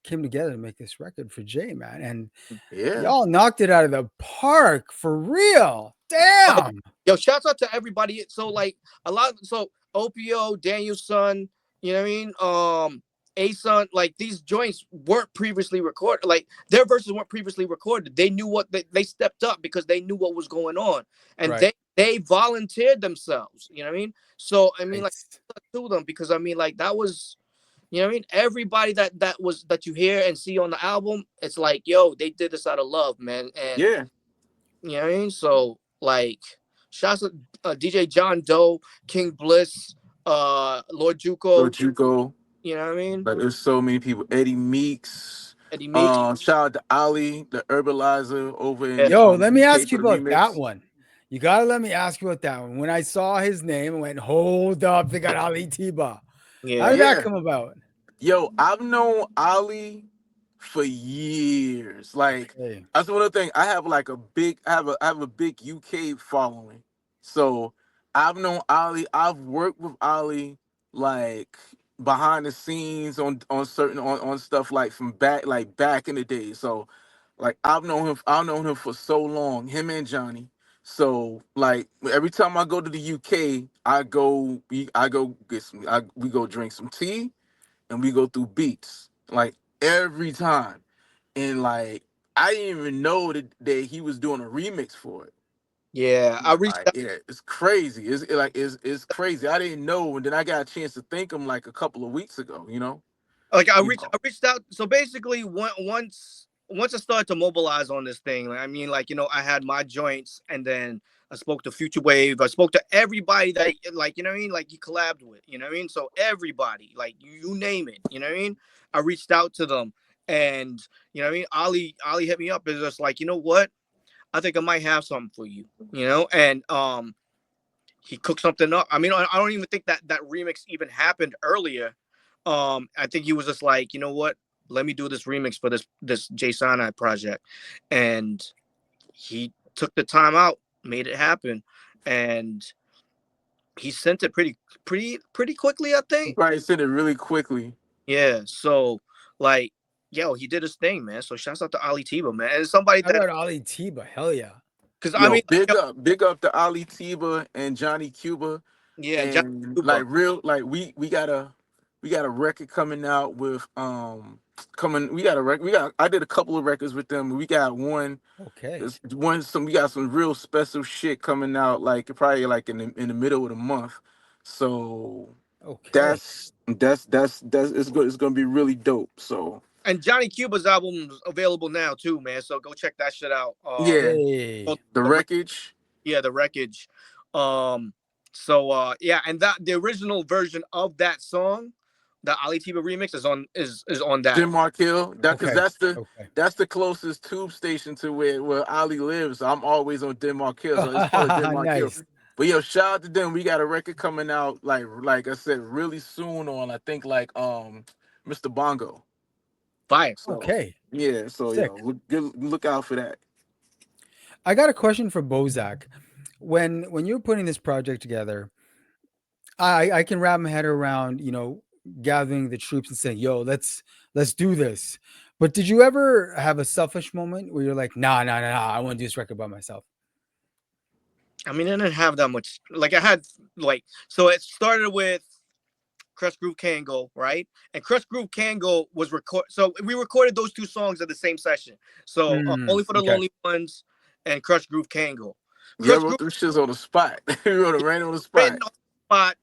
came together to make this record for Jay, man. And Yeah, y'all knocked it out of the park for real. Oh, Damn. yo, shouts out to everybody. So like a lot. So OPO, Daniel's son. You know what I mean? A son. Like these joints weren't previously recorded. Like their verses weren't previously recorded. They knew what they stepped up because they knew what was going on, and Right. they volunteered themselves. You know what I mean? So I mean, like Nice. to them because I mean, like that was. You know what I mean? Everybody that you hear and see on the album, it's like, yo, they did this out of love, man. And yeah. you know what I mean? So like, shouts to DJ John Doe, King Bliss, Lord So Juco. Juco. You know what I mean? Like there's so many people. Eddie Meeks. Eddie Meeks. Shout out to Ali, the herbalizer over in Yeah, the Yo, let me UK ask you for the about that remix. one. You gotta let me ask you about that one. When I saw his name, I went, hold up, they got Ali Tiba. How yeah, did that Yeah. come about? Yo, I've known Ali for years. Like Okay. that's one of the things. I have like a big I have a big UK following. So I've known Ali. I've worked with Ali like behind the scenes on certain on stuff like from back in the day. So like I've known him for so long, him and Johnny. So like every time I go to the UK, I go get some we go drink some tea and we go through beats like every time. And like I didn't even know that he was doing a remix for it. yeah. I reached Like out. yeah, it's crazy. It's crazy. I didn't know, and then I got a chance to thank him like a couple of weeks ago. Like You know. I reached out. So basically, once I started to mobilize on this thing, like, I mean, like I had my joints, and then I spoke to Future Wave. I spoke to everybody that like you know what I mean, like he collabed with. You know what I mean? So everybody, like you name it. You know what I mean? I reached out to them, and you know what I mean. Ali hit me up and just like, you know what? I think I might have something for you. And he cooked something up. I mean, I don't even think that remix even happened earlier. I think he was just like, you know what? Let me do this remix for this Jay Scienide project, and he took the time out, made it happen, and he sent it pretty quickly, I He think. probably said it really quickly. Yeah. So like, yo, he did his thing, man. So shouts out to Ali Tiba, man, and somebody How that about Ali Tiba? Hell yeah. because I Yo, mean, yo, big up to Ali Tiba and Johnny Cuba. yeah, John And Cuba, like real like we got a record coming out with coming we got a record we got I did a couple of records with them. We got Okay. we got some real special shit coming out like probably like in the middle of the month. So Okay. that's it's gonna be really dope. So and Johnny Cuba's album's available now too, man. So go check that shit out. yeah, Oh, Hey. the the wreckage. yeah, the wreckage. Um, so yeah, and that the original version of that song, the Ali Tiba remix is on that. Jim Markell. That because Okay. Okay. that's the closest tube station to where Ali lives. So I'm always on Denmark Hill. So it's called Denmark Hill. Nice. But yo, shout out to them. We got a record coming out like I said, really soon on I think like Mr. Bongo. Fire. So Okay. yeah, so Sick. yo, look out for that. I got a question for Bozak. When you're putting this project together, I can wrap my head around, gathering the troops and saying, "Yo, let's do this." But did you ever have a selfish moment where you're like, "Nah, nah, nah, nah, I want to do this record by myself"? I mean, I didn't have that much. Like I had like so it started with Crush Groove Can Go, right? And Crush Groove Can Go was record. So we recorded those two songs at the same session. So Only for the Okay. Lonely Ones and Crush Groove Can Go. Yeah, I Crush wrote Groove them shits on the spot. You wrote it right on the written spot. on the spot,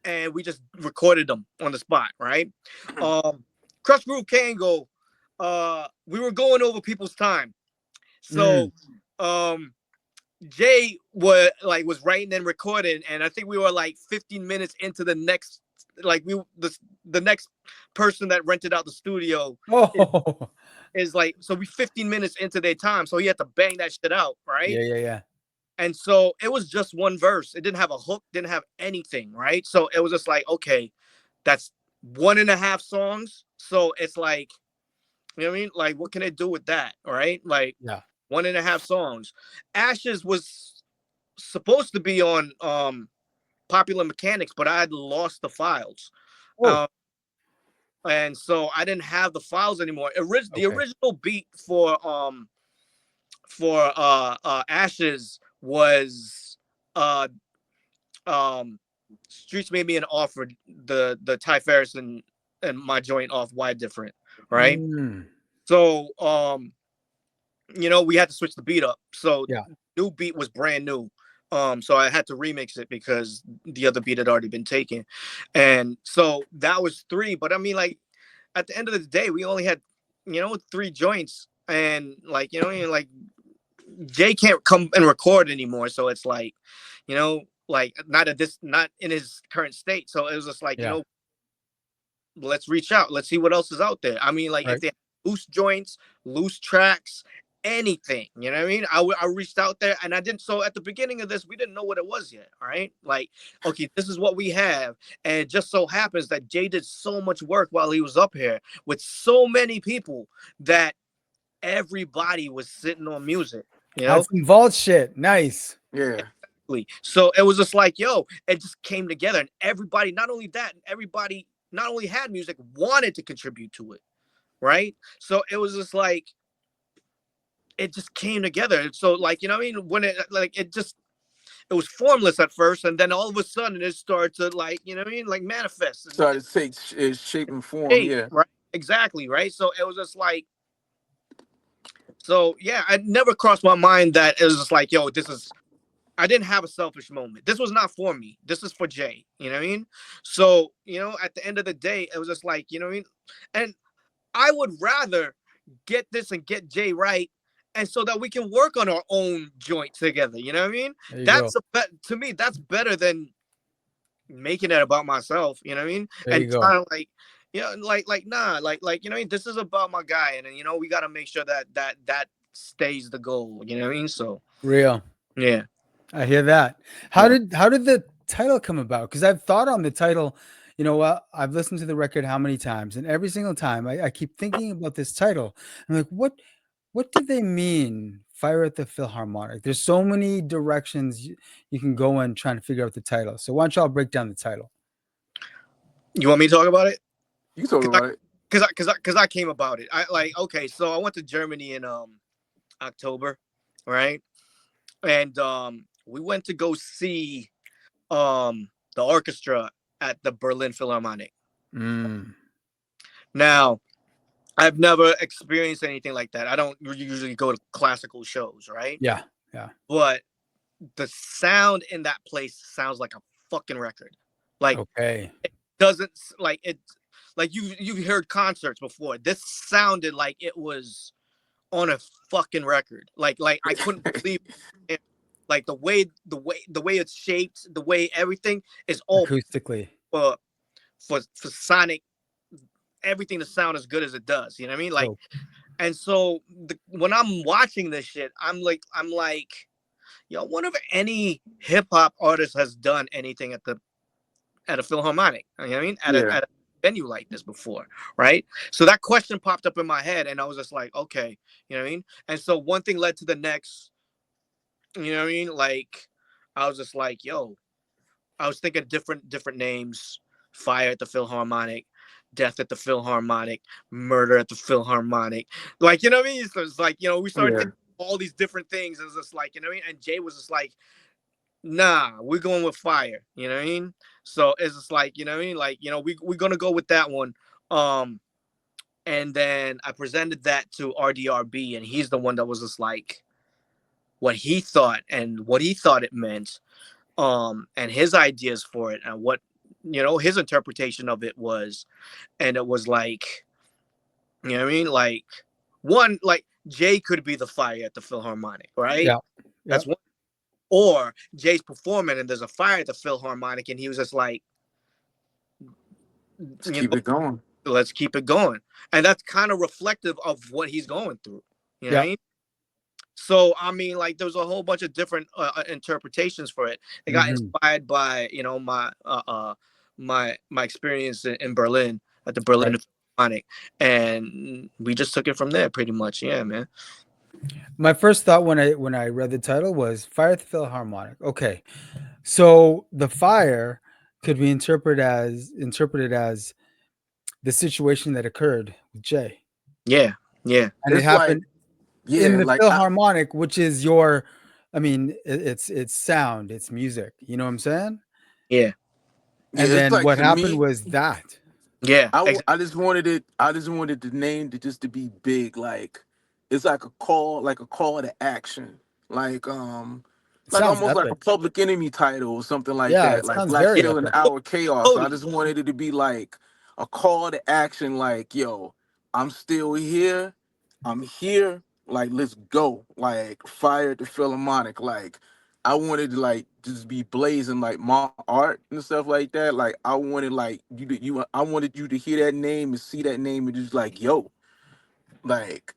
and we just recorded them on the spot, right? Crush Groove Can Go. We were going over people's time, so Mm, Jay was writing and recording, and I think we were like 15 minutes into the next, like the next person that rented out the studio is, oh, is like, so we 15 minutes into their time, so he had to bang that shit out, right? yeah, yeah, yeah. And so it was just one verse. It didn't have a hook, didn't have anything, right? So it was just like, okay, that's 1.5 songs. So it's like, you know what I mean? Like, what can I do with that? Right? Like Yeah. 1.5 songs. Ashes was supposed to be on Popular Mechanics, but I had lost the files. Oh, And so I didn't have the files anymore. The okay. original beat for Ashes was um Streets Made Me an Offer, the Ty Ferris and my joint off Why Different, right? Mm, So we had to switch the beat up. So yeah. new beat was brand new. So I had to remix it because the other beat had already been taken. And so that was 3. But I mean, like, at the end of the day, we only had, 3 joints. And like, like Jay can't come and record anymore. So it's like, like not in his current state. So it was just like, Yeah. let's reach out. Let's see what else is out there. I mean, like if Right. they have loose joints, loose tracks, anything, you know what I mean? I reached out there and I didn't. So at the beginning of this, we didn't know what it was yet. All right. Like, okay, this is what we have. And it just so happens that Jay did so much work while he was up here with so many people that everybody was sitting on music, you Had know? some vault shit. Nice. Yeah. So it was just like, yo, it just came together. And everybody, not only that, everybody not only had music, wanted to contribute to it. Right. So it was just like, it just came together. So, like, you know what I mean? When it was formless at first. And then all of a sudden it started to, like, you know what I mean? Like manifest and Started to take its shape and form. shape. Yeah. Right. Exactly. Right. So it was just like, so yeah, I never crossed my mind that it was just like, yo, I didn't have a selfish moment. This was not for me. This is for Jay. You know what I mean? So, at the end of the day, it was just like, you know what I mean? And I would rather get this and get Jay right, and so that we can work on our own joint together. You know what I mean? There you go. That's to me, that's better than making it about myself. You know what I mean? There you And go. trying to, like, nah, like, you know what I mean? This is about my guy, and we got to make sure that stays the goal. You know what I mean? So Real. yeah. I hear that. How Yeah. did the title come about? Because I've thought on the title, you know what? I've listened to the record how many times, and every single time I keep thinking about this title. I'm like, what did they mean? Fire at the Philharmonic. There's so many directions you can go in trying to figure out the title. So why don't y'all break down the title? You want me to talk about it? You talk about it. Because I came about it. Okay, so I went to Germany in October, right? And we went to go see the orchestra at the Berlin Philharmonic. Mm, Now, I've never experienced anything like that. I don't usually go to classical shows, right? yeah, yeah. But the sound in that place sounds like a fucking record. Like, Okay. doesn't like it, like you've heard concerts before. This sounded like it was on a fucking record. Like I couldn't believe it. Like the way it's shaped, the way everything is all Acoustically. for for sonic, everything to sound as good as it does. You know what I mean? Like, Oh, and so when I'm watching this shit, I'm like, yo, I wonder if any hip hop artist has done anything at a Philharmonic. You know what I mean? Yeah. At a venue like this before, right? So that question popped up in my head, and I was just like, okay, you know what I mean? And so one thing led to the next. You know what I mean? Like, I was just like, yo, I was thinking different names. Fire at the Philharmonic, Death at the Philharmonic, Murder at the Philharmonic. Like, you know what I mean? So it's like, you know, we started Yeah. thinking all these different things. And it's just like, you know what I mean? And Jay was just like, nah, we're going with Fire. You know what I mean? So it's just like, you know what I mean? Like, you know, we're gonna go with that one. And then I presented that to RDRB, and he's the one that was just like what he thought and what he thought it meant, and his ideas for it and what, you know, his interpretation of it was. And it was like, you know what I mean? Like, one, like Jay could be the Fire at the Philharmonic, right? Yeah. That's Yep. one. Or Jay's performing and there's a fire at the Philharmonic, and he was just like, Let's you keep know, it going. let's keep it going. And that's kind of reflective of what he's going through. You know what I Yep. mean? So I mean, like, there's a whole bunch of different interpretations for it. It got Hmm. inspired by, you know, my experience in Berlin at the Berlin Right. Philharmonic, and we just took it from there, pretty much. Yeah, man. My first thought when I read the title was Fire at the Philharmonic. Okay, so the fire could be interpreted as the situation that occurred with Jay, Yeah, yeah, and it It's like, happened in yeah, the like Philharmonic, which is your, I mean, it's sound, it's music. You know what I'm saying? yeah, And it's then like what to happened me, was that yeah. I just wanted it. I just wanted the name to just to be big. Like it's like a call to action. Like it like sounds almost like a epic. Public Enemy title or something like Yeah, that. it Like sounds Black very Hill and epic. Our Chaos. I Totally. just wanted it to be like a call to action. Like yo, I'm still here. I'm here. Like let's go. Like Fire at the Philharmonic. Like I wanted to like just be blazing like my art and stuff like that. Like I wanted like I wanted you to hear that name and see that name and just like yo, like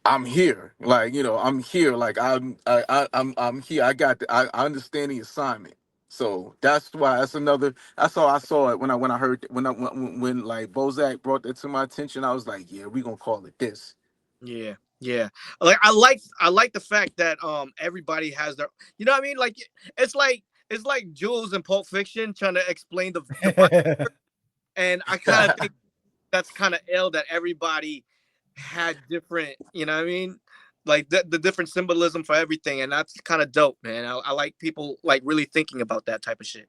I'm here. Like you know I'm here. Like I'm here. I understand the assignment. So that's why that's another. That's how I saw it when I heard when like Bozak brought that to my attention. I was like, yeah, we gonna call it this. Yeah, yeah. Like, I like the fact that everybody has their, you know what I mean? Like, it's like Jules in Pulp Fiction trying to explain the Bible, and I kind of think that's kind of ill that everybody had different, you know what I mean? Like the different symbolism for everything, and that's kind of dope, man. I like people like really thinking about that type of shit.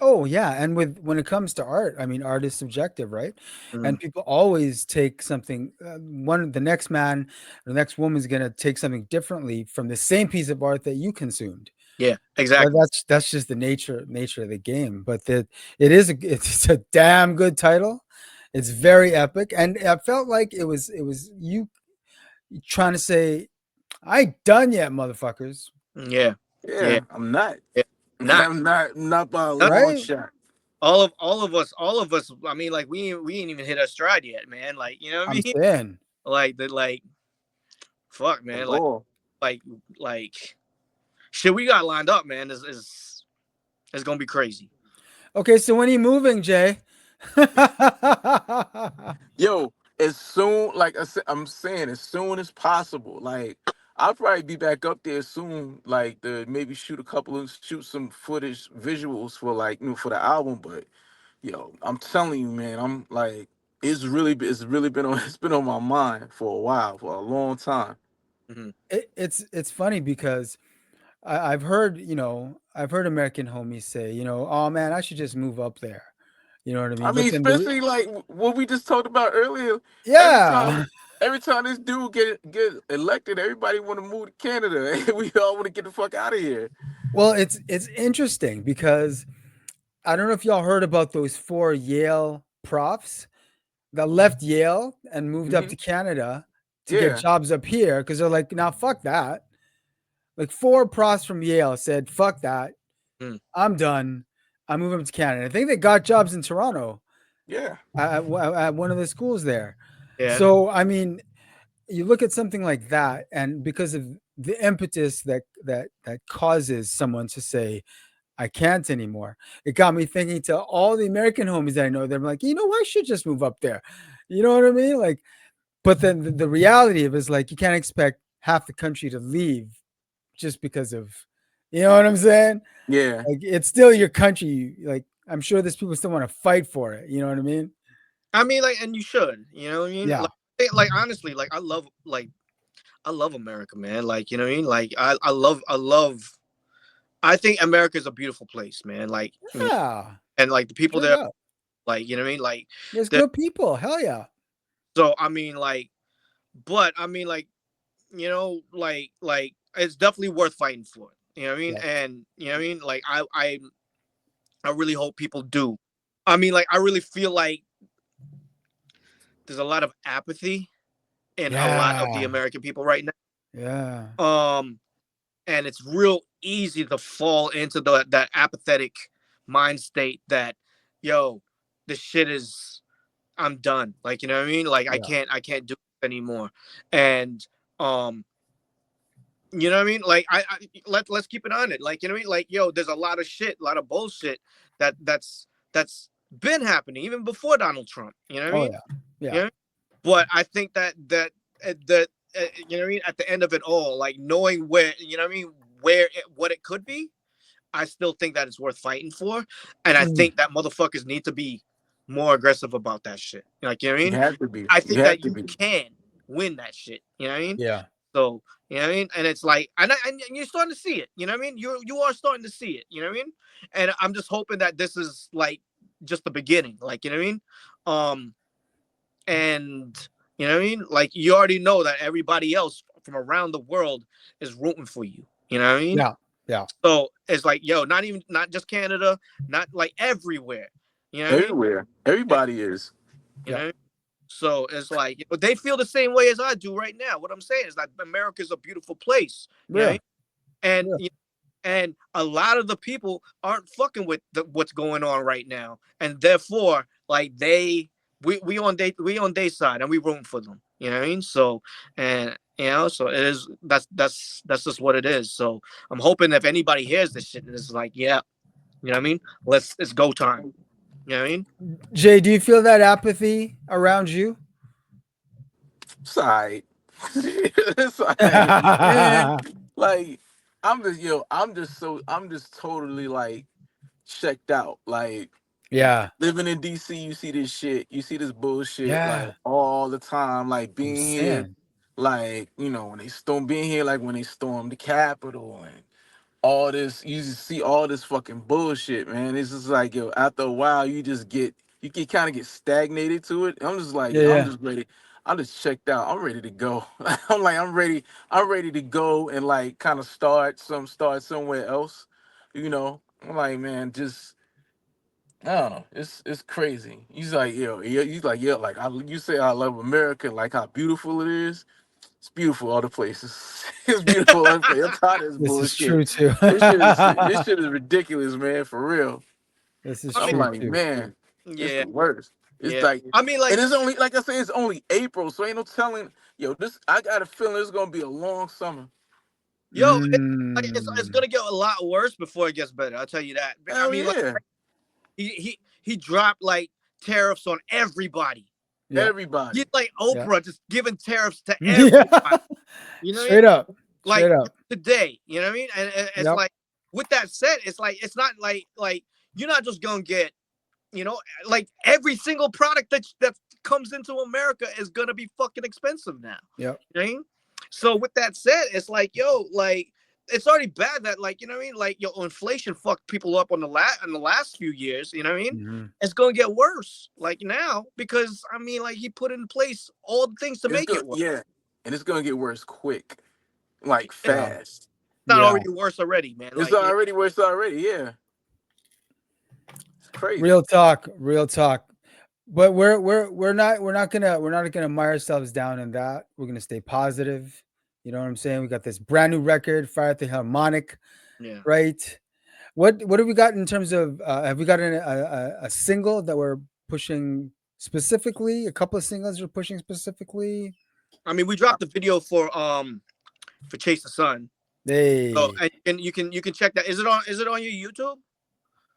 Oh yeah, and with when it comes to art, I mean, art is subjective, right? Mm. And people always take something. One, the next man, the next woman's gonna take something differently from the same piece of art that you consumed. Yeah, But exactly. that's just the nature of the game. But it is it's a damn good title. It's very epic, and I felt like it was you trying to say, "I ain't done yet, motherfuckers." Yeah, yeah, Yeah, I'm not. yeah. Not, I'm not by a not long Right? shot. all of us. I mean, like, we ain't even hit our stride yet, man. Like, you know what I I'm mean? saying. Like the like, fuck, At man. all. Like like shit we got lined up, man, is gonna be crazy. Okay, so when are you moving, Jay? Yo, as soon like I'm saying, as soon as possible. Like I'll probably be back up there soon. Like to maybe shoot some footage, visuals for like for the album. But yo, I'm telling you, man, I'm like it's really been on it's been on my mind for a while, for a long time. Hmm. It's funny because I've heard, I've heard American homies say, oh man, I should just move up there. You know what I I mean? mean, But then especially like what we just talked about earlier. Every time, yeah, every time this dude get elected, everybody want to move to Canada. We all want to get the fuck out of here. well, it's interesting because I don't know if y'all heard about those four Yale profs that left Yale and moved up Hmm. to Canada to get Yeah, jobs up here because they're like, now fuck that. Like four profs from Yale said, fuck that. Mm. I'm done. I'm moving up to Canada. I think they got jobs in Toronto yeah. at one of the schools there. Yeah. So, I mean, you look at something like that, and because of the impetus that causes someone to say, I can't anymore, it got me thinking to all the American homies that I know. They're like, I should just move up there. You know what I mean? Like, but then the reality of it is like you can't expect half the country to leave just because of You know what I'm saying? Yeah. Like it's still your country. Like I'm sure there's people still want to fight for it. You know what I mean? I mean, like, and you should, you know what I mean? Yeah. Like honestly, like I love America, man. Like, you know what I mean? Like I love I think America is a beautiful place, man. Like, Yeah. and like the people Straight there, up. like, you know what I mean? Like, There's they're- good people. Hell yeah. so I mean, like, but I mean, like, you know, like it's definitely worth fighting for. You know what I mean? Yeah. And you know what I mean? Like, I really hope people do. I mean, like, I really feel like there's a lot of apathy in a lot of the Yeah. American people right Yeah. now. And it's real easy to fall into that apathetic mind state that, yo, this shit is, I'm done. Like, you know what I mean? Like, Yeah. I can't do it anymore. And um, you know what I mean? Like, let's keep it on it. Like, you know what I mean? Like, yo, there's a lot of shit, a lot of bullshit that's been happening even before Donald Trump. You know what I Oh mean? yeah. Yeah. Yeah. But I think that you know what I mean, at the end of it all, like knowing where, you know what I mean, what it could be, I still think that it's worth fighting for, and I Mm. think that motherfuckers need to be more aggressive about that shit. Like, you know what I You mean? have to be. I You think have that to you be. can win that shit. You know what I mean? Yeah. So, you know what I mean? And it's like, and you're starting to see it. You know what I mean? You are starting to see it. You know what I mean? And I'm just hoping that this is like just the beginning. Like, you know what I mean? And you know what I mean? Like, you already know that everybody else from around the world is rooting for you. You know what I mean? Yeah. Yeah. So it's like, yo, not just Canada, not like everywhere. You know what I mean? Everywhere. Everybody is. You Yeah. know? So it's like, but they feel the same way as I do right now. What I'm saying is that America is a beautiful place. You know what I Yeah. mean? And Yeah. and a lot of the people aren't fucking with what's going on right now, and therefore, like, we on day side, and we rooting for them. You know what I mean? So, and you know, so it is. That's just what it is. So I'm hoping if anybody hears this shit, it's like, yeah, you know what I mean? It's go time. You know what I mean? Jay, do you feel that apathy around you? Side. It's like, man, like I'm just totally like checked out. Like Yeah. living in DC, you see this shit, you see this bullshit like Yeah. all the time. Like I'm being here, saying. like when they being here, like when they stormed the Capitol and all this, you just see all this fucking bullshit, man. It's just like, yo, after a while, you can kind of get stagnated to it. I'm just like, Yeah. yo, I'm Yeah. just ready. I'm just checked out. I'm ready to go. I'm ready to go and like kind of start somewhere else. I'm like, man, just I don't know. It's crazy. He's like, yo, yeah, he's like, yeah, like you say I love America, like how beautiful it is. It's beautiful, all the places. It's beautiful. I'm tired of this This is bullshit. true too. This shit is ridiculous, man. For real. This is I I'm mean, true like, too. man, it's yeah, the worst. It's yeah. like, I mean, and like, it's only like I say, it's only April, so ain't no telling. Yo, this I got a feeling it's gonna be a long summer. yo, it's Mm. gonna get a lot worse before it gets better. I'll tell you that. I Hell mean, like, yeah, he dropped like tariffs on everybody. Yeah. He's everybody. like Yeah. Oprah, just giving tariffs to everybody. Yeah. You know what I mean? Straight up. Like Straight up. today. You know what I mean? And it's Yep. like, with that said, it's like, it's not like you're not just gonna get, you know, like every single product that comes into America is gonna be fucking expensive now. Yep. You know what I mean? So with that said, it's like, yo, like, it's already bad that, like, you know what I mean? Like, yo, inflation fucked people up on the last few years, you know what I mean? Mhm. It's gonna get worse, like, now, because I mean, like, he put in place all the things to It's make good, it worse. yeah, and it's gonna get worse quick, like It's Yeah. fast. not Yeah. already worse already, man. It's Like, you know, already worse already. Yeah, it's crazy. Real talk. Real talk. But we're not gonna mire ourselves down in that. We're gonna stay positive. You know what I'm saying? We got this brand new record, Fire at the Harmonic, yeah. right? What have we got in terms of have we got a single that we're pushing specifically? A couple of singles we're pushing specifically? I mean, we dropped the video for Chase the Sun. So, Hey, and you can check that. Is it on your YouTube?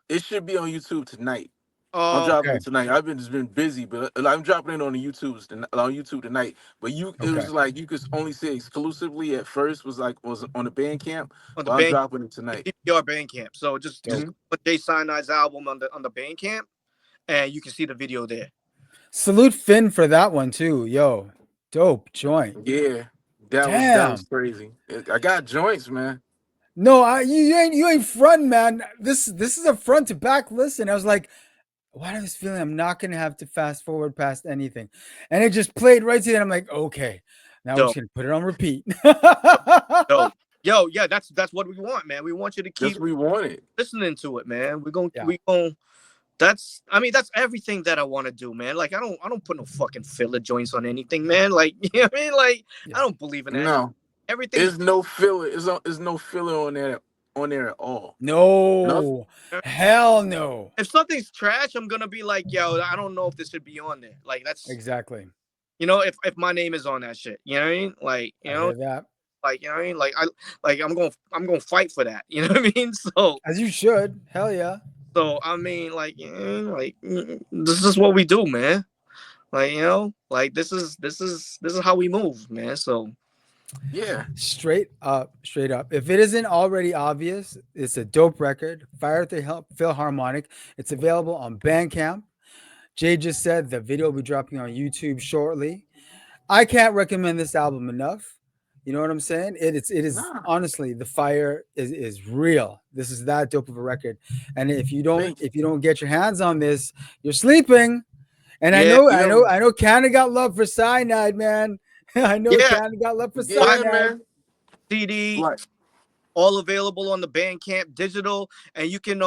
It should be on YouTube tonight. I'm dropping Okay. it tonight. I've been just been busy, but I'm dropping it on the on YouTube tonight. But it Okay. was like you could only see it exclusively at first. Was on the Bandcamp, on the but I'm bank dropping it tonight. DVR Bandcamp. So just Dope. Hmm. put Jay Sinide's album on the Bandcamp, and you can see the video there. Salute Finn for that one too. Yo, dope joint. Yeah, that was Damn. crazy. I got joints, man. No, you ain't front, man. This is a front to back listen. I was like, why do I have this feeling I'm not gonna have to fast forward past anything? And it just played right to the end. I'm like, okay, now we're just Dope, gonna put it on repeat. dope. Yo, yeah, that's what we want, man. We want you to That's keep what we wanted. listening to it, man. Yeah, We going That's I mean that's everything that I want to do, man. Like I don't put no fucking filler joints on anything, man. Like you know what I mean? Like I yeah. don't believe in that shit. No, Everything's there's no filler. There's no filler on there at all. Nothing. No, hell no. if something's trash, I'm gonna be like, yo, I don't know if this should be on there. Like that's Exactly. if my name is on that shit, you know what I mean? Like I hear that. like you know what I mean? I'm gonna fight for that. You know what I mean? As you should. Hell yeah. So I mean, this is what we do, man. Like like this is how we move, man. So Yeah. Straight up, straight up. If it isn't already obvious, it's a dope record. Fire at the Philharmonic. It's available on Bandcamp. Jay just said the video will be dropping on YouTube shortly. I can't recommend this album enough. You know what I'm saying? It is Nah. honestly, the fire is real. This is that dope of a record. And Thank you. if you don't get your hands on this, you're sleeping. And yeah, You know. I know Canada got love for Cyanide, man. I know yeah, Canada got love for Yeah, Cyanide. man. CD Like all available on the Bandcamp digital, and you can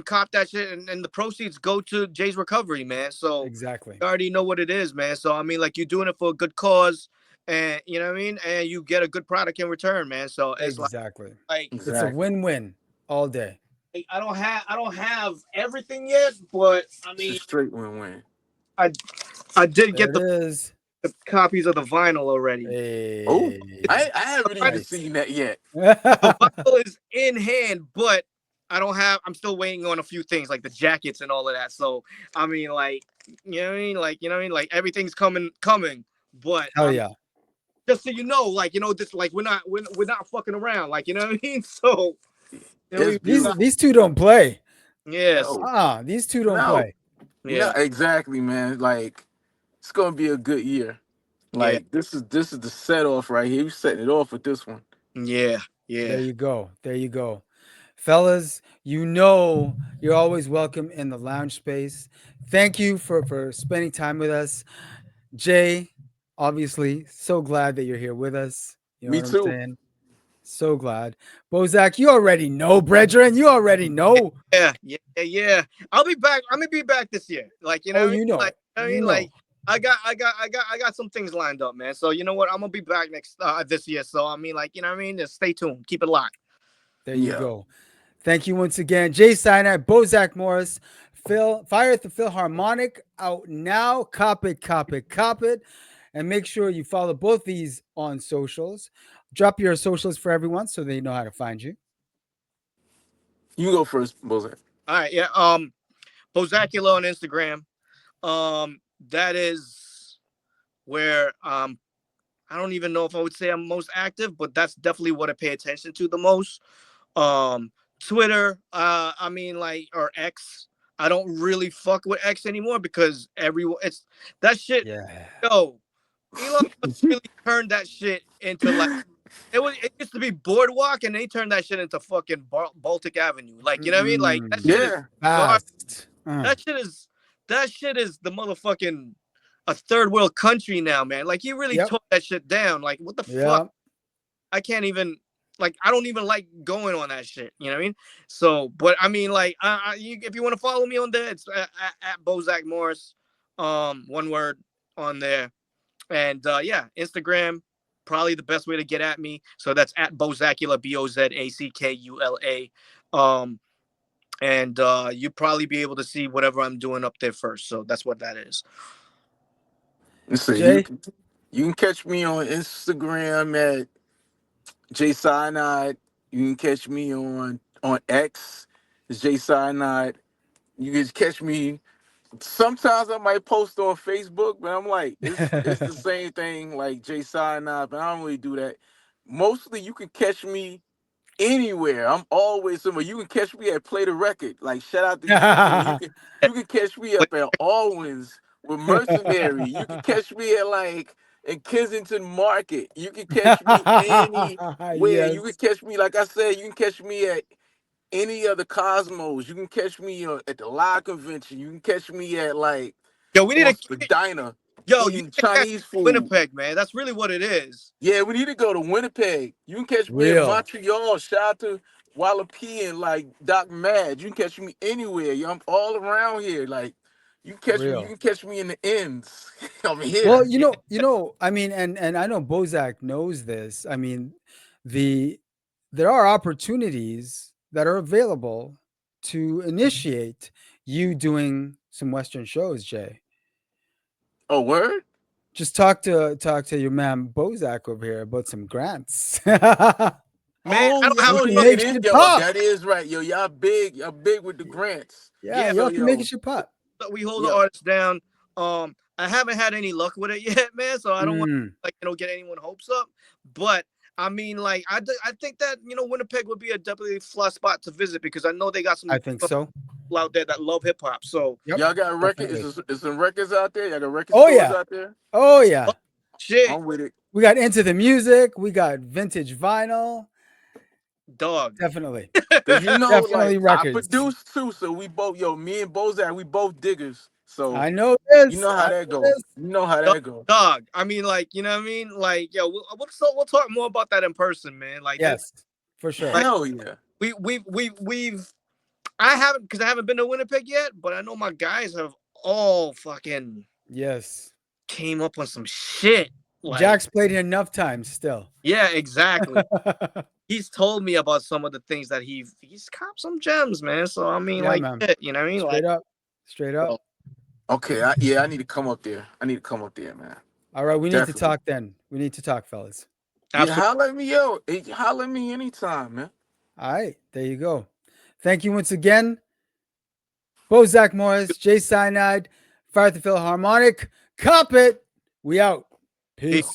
cop that shit, and the proceeds go to Jay's recovery, man. So Exactly. you already know what it is, man. So I mean, like you're doing it for a good cause, and you know what I mean, and you get a good product in return, man. So it's Exactly. like It's a exactly. win-win all day. I don't have everything yet, but I It's a mean, straight win-win. I I did There get it is. the copies of the vinyl already. Oh, Hey, I haven't even nice. seen that yet. The vinyl is in hand, but I'm still waiting on a few things like the jackets and all of that. So I mean, like, you know what I mean? Like, you know what I mean? Like everything's coming. But Hell yeah. just so you know, like, this like we're not fucking around, like, you know what I mean? So It's These beautiful. these two don't play. yes. No, These two don't no, play. no, Yeah. exactly, man. Like it's gonna be a good year. Yeah. Like this is the set off right here. You setting it off with this one. Yeah. There Yeah. you go. There you go. Fellas, you know you're always welcome in the lounge space. Thank you for spending time with us. Jay, obviously, so glad that you're here with us. You know Me what I'm too. saying? So glad. Bozak, you already know, brethren. You already know. Yeah. Yeah. Yeah. I'll be back. I'm gonna be back this year. Like, you know Oh, what I mean? you know. Like, you know what I You mean? know. Like I got some things lined up, man. So you know what? I'm gonna be back next this year. So I mean, like, you know what I mean? Just stay tuned. Keep it locked. There you Yeah. go. Thank you once again. Jay Scienide, Bozack Morris, Fire at the Philharmonic out now. Cop it, cop it, cop it. And make sure you follow both these on socials. Drop your socials for everyone so they know how to find you. You go first, Bozak. All right. Yeah. Bozacula on Instagram. That is where I don't even know if I would say I'm most active, but that's definitely what I pay attention to the most. Um, Twitter, I mean, like, or X. I don't really fuck with X anymore because everyone, it's that shit. Yeah. Yo, Elon Musk really turned that shit into like it used to be Boardwalk, and they turned that shit into fucking Baltic Avenue. Like, you know what I mean? Like that shit is Yeah. garbage. Fast. That shit is the motherfucking a third world country now, man. Like you really Yep. tore that shit down. Like what the fuck? Yeah. I can't even like I don't even like going on that shit. You know what I mean? So, but I mean, like, if you want to follow me on there, it's at Bozack Morris, one word on there, and yeah, Instagram probably the best way to get at me. So that's at Bozacula, Bozackula. And you probably be able to see whatever I'm doing up there first. So that's what that is. Let's see. Jay. You can catch me on Instagram at J Cyanide. You can catch me on X. It's J Cyanide You can catch me. Sometimes I might post on Facebook, but I'm like, it's the same thing like Jay Scienide, but I don't really do that. Mostly, you can catch me anywhere. I'm always somewhere. You can catch me at Play the Record. Like shout out to Houston. You can catch me up at Alwyn's with Mercenary. You can catch me at like in Kensington Market. You can catch me anywhere. You can Yes. catch me, like I said, you can catch me at any of the Cosmos. You can catch me at the Live Convention. You can catch me at like Yo, we need on to. Spadina Yo, you eating need to catch Chinese food. Winnipeg, man. That's really what it is. Yeah, we need to go to Winnipeg. You can catch me in Real. Montreal. Shout out to Wallapie and like Doc Mad. You can catch me anywhere. Yo, I'm all around here. Like you can catch me. You Real. can catch me in the ends. I'm Well, here. I mean, and I know Bozak knows this. I mean, the there are opportunities that are available to initiate you doing some Western shows, Jay. Oh, word. Just talk to your man Bozak over here about some grants. Man, Oh, I don't have We a yo, can fuck. yeah, make it is. shit Yo, pop. that is right. Yo, y'all big. Y'all big with the grants. Yeah, Yeah, Yo, y'all can make yo, it shit pop. we hold the yo. artists down. I haven't had any luck with it yet, man. So I don't want Mm, to get anyone hopes up. But I mean, like, I think that Winnipeg would be a definitely fly spot to visit because I know they got some I think so. people out there that love hip hop. So Yep, Y'all got record. definitely. Is some records out there? Y'all got record Oh stores yeah. out there? Oh yeah. oh, shit, I'm with it. We got Into the Music. We got vintage vinyl. dog. Definitely. Cause you know, Definitely like I records. produce too, so we both, yo, me and Bozak, we both diggers. So I know you this. know how I that know go. this. You know how Dog, that go. dog. I mean, like, you know what I mean? Like, yo, we'll talk more about that in person, man. Like this, Yes, for sure. like Hell yeah. we've I haven't because I haven't been to Winnipeg yet, but I know my guys have all fucking Yes. came up on some shit. Like, Jack's played it enough times still. yeah, exactly. He's told me about some of the things that he's copped some gems, man. So I mean, Yeah, like, man. shit, you know what I mean? Like, Straight up. Straight up. so, Okay, I need to come up there. I need to come up there, man. All right, we need to Definitely. talk then. We need to talk, fellas. Yeah, absolutely. holla at me, yo. Hey, holla at me anytime, man. All right, there you go. Thank you once again. Bozack Morris, Jay Cyanide, Fire at the Philharmonic. Cop it. We out. Peace.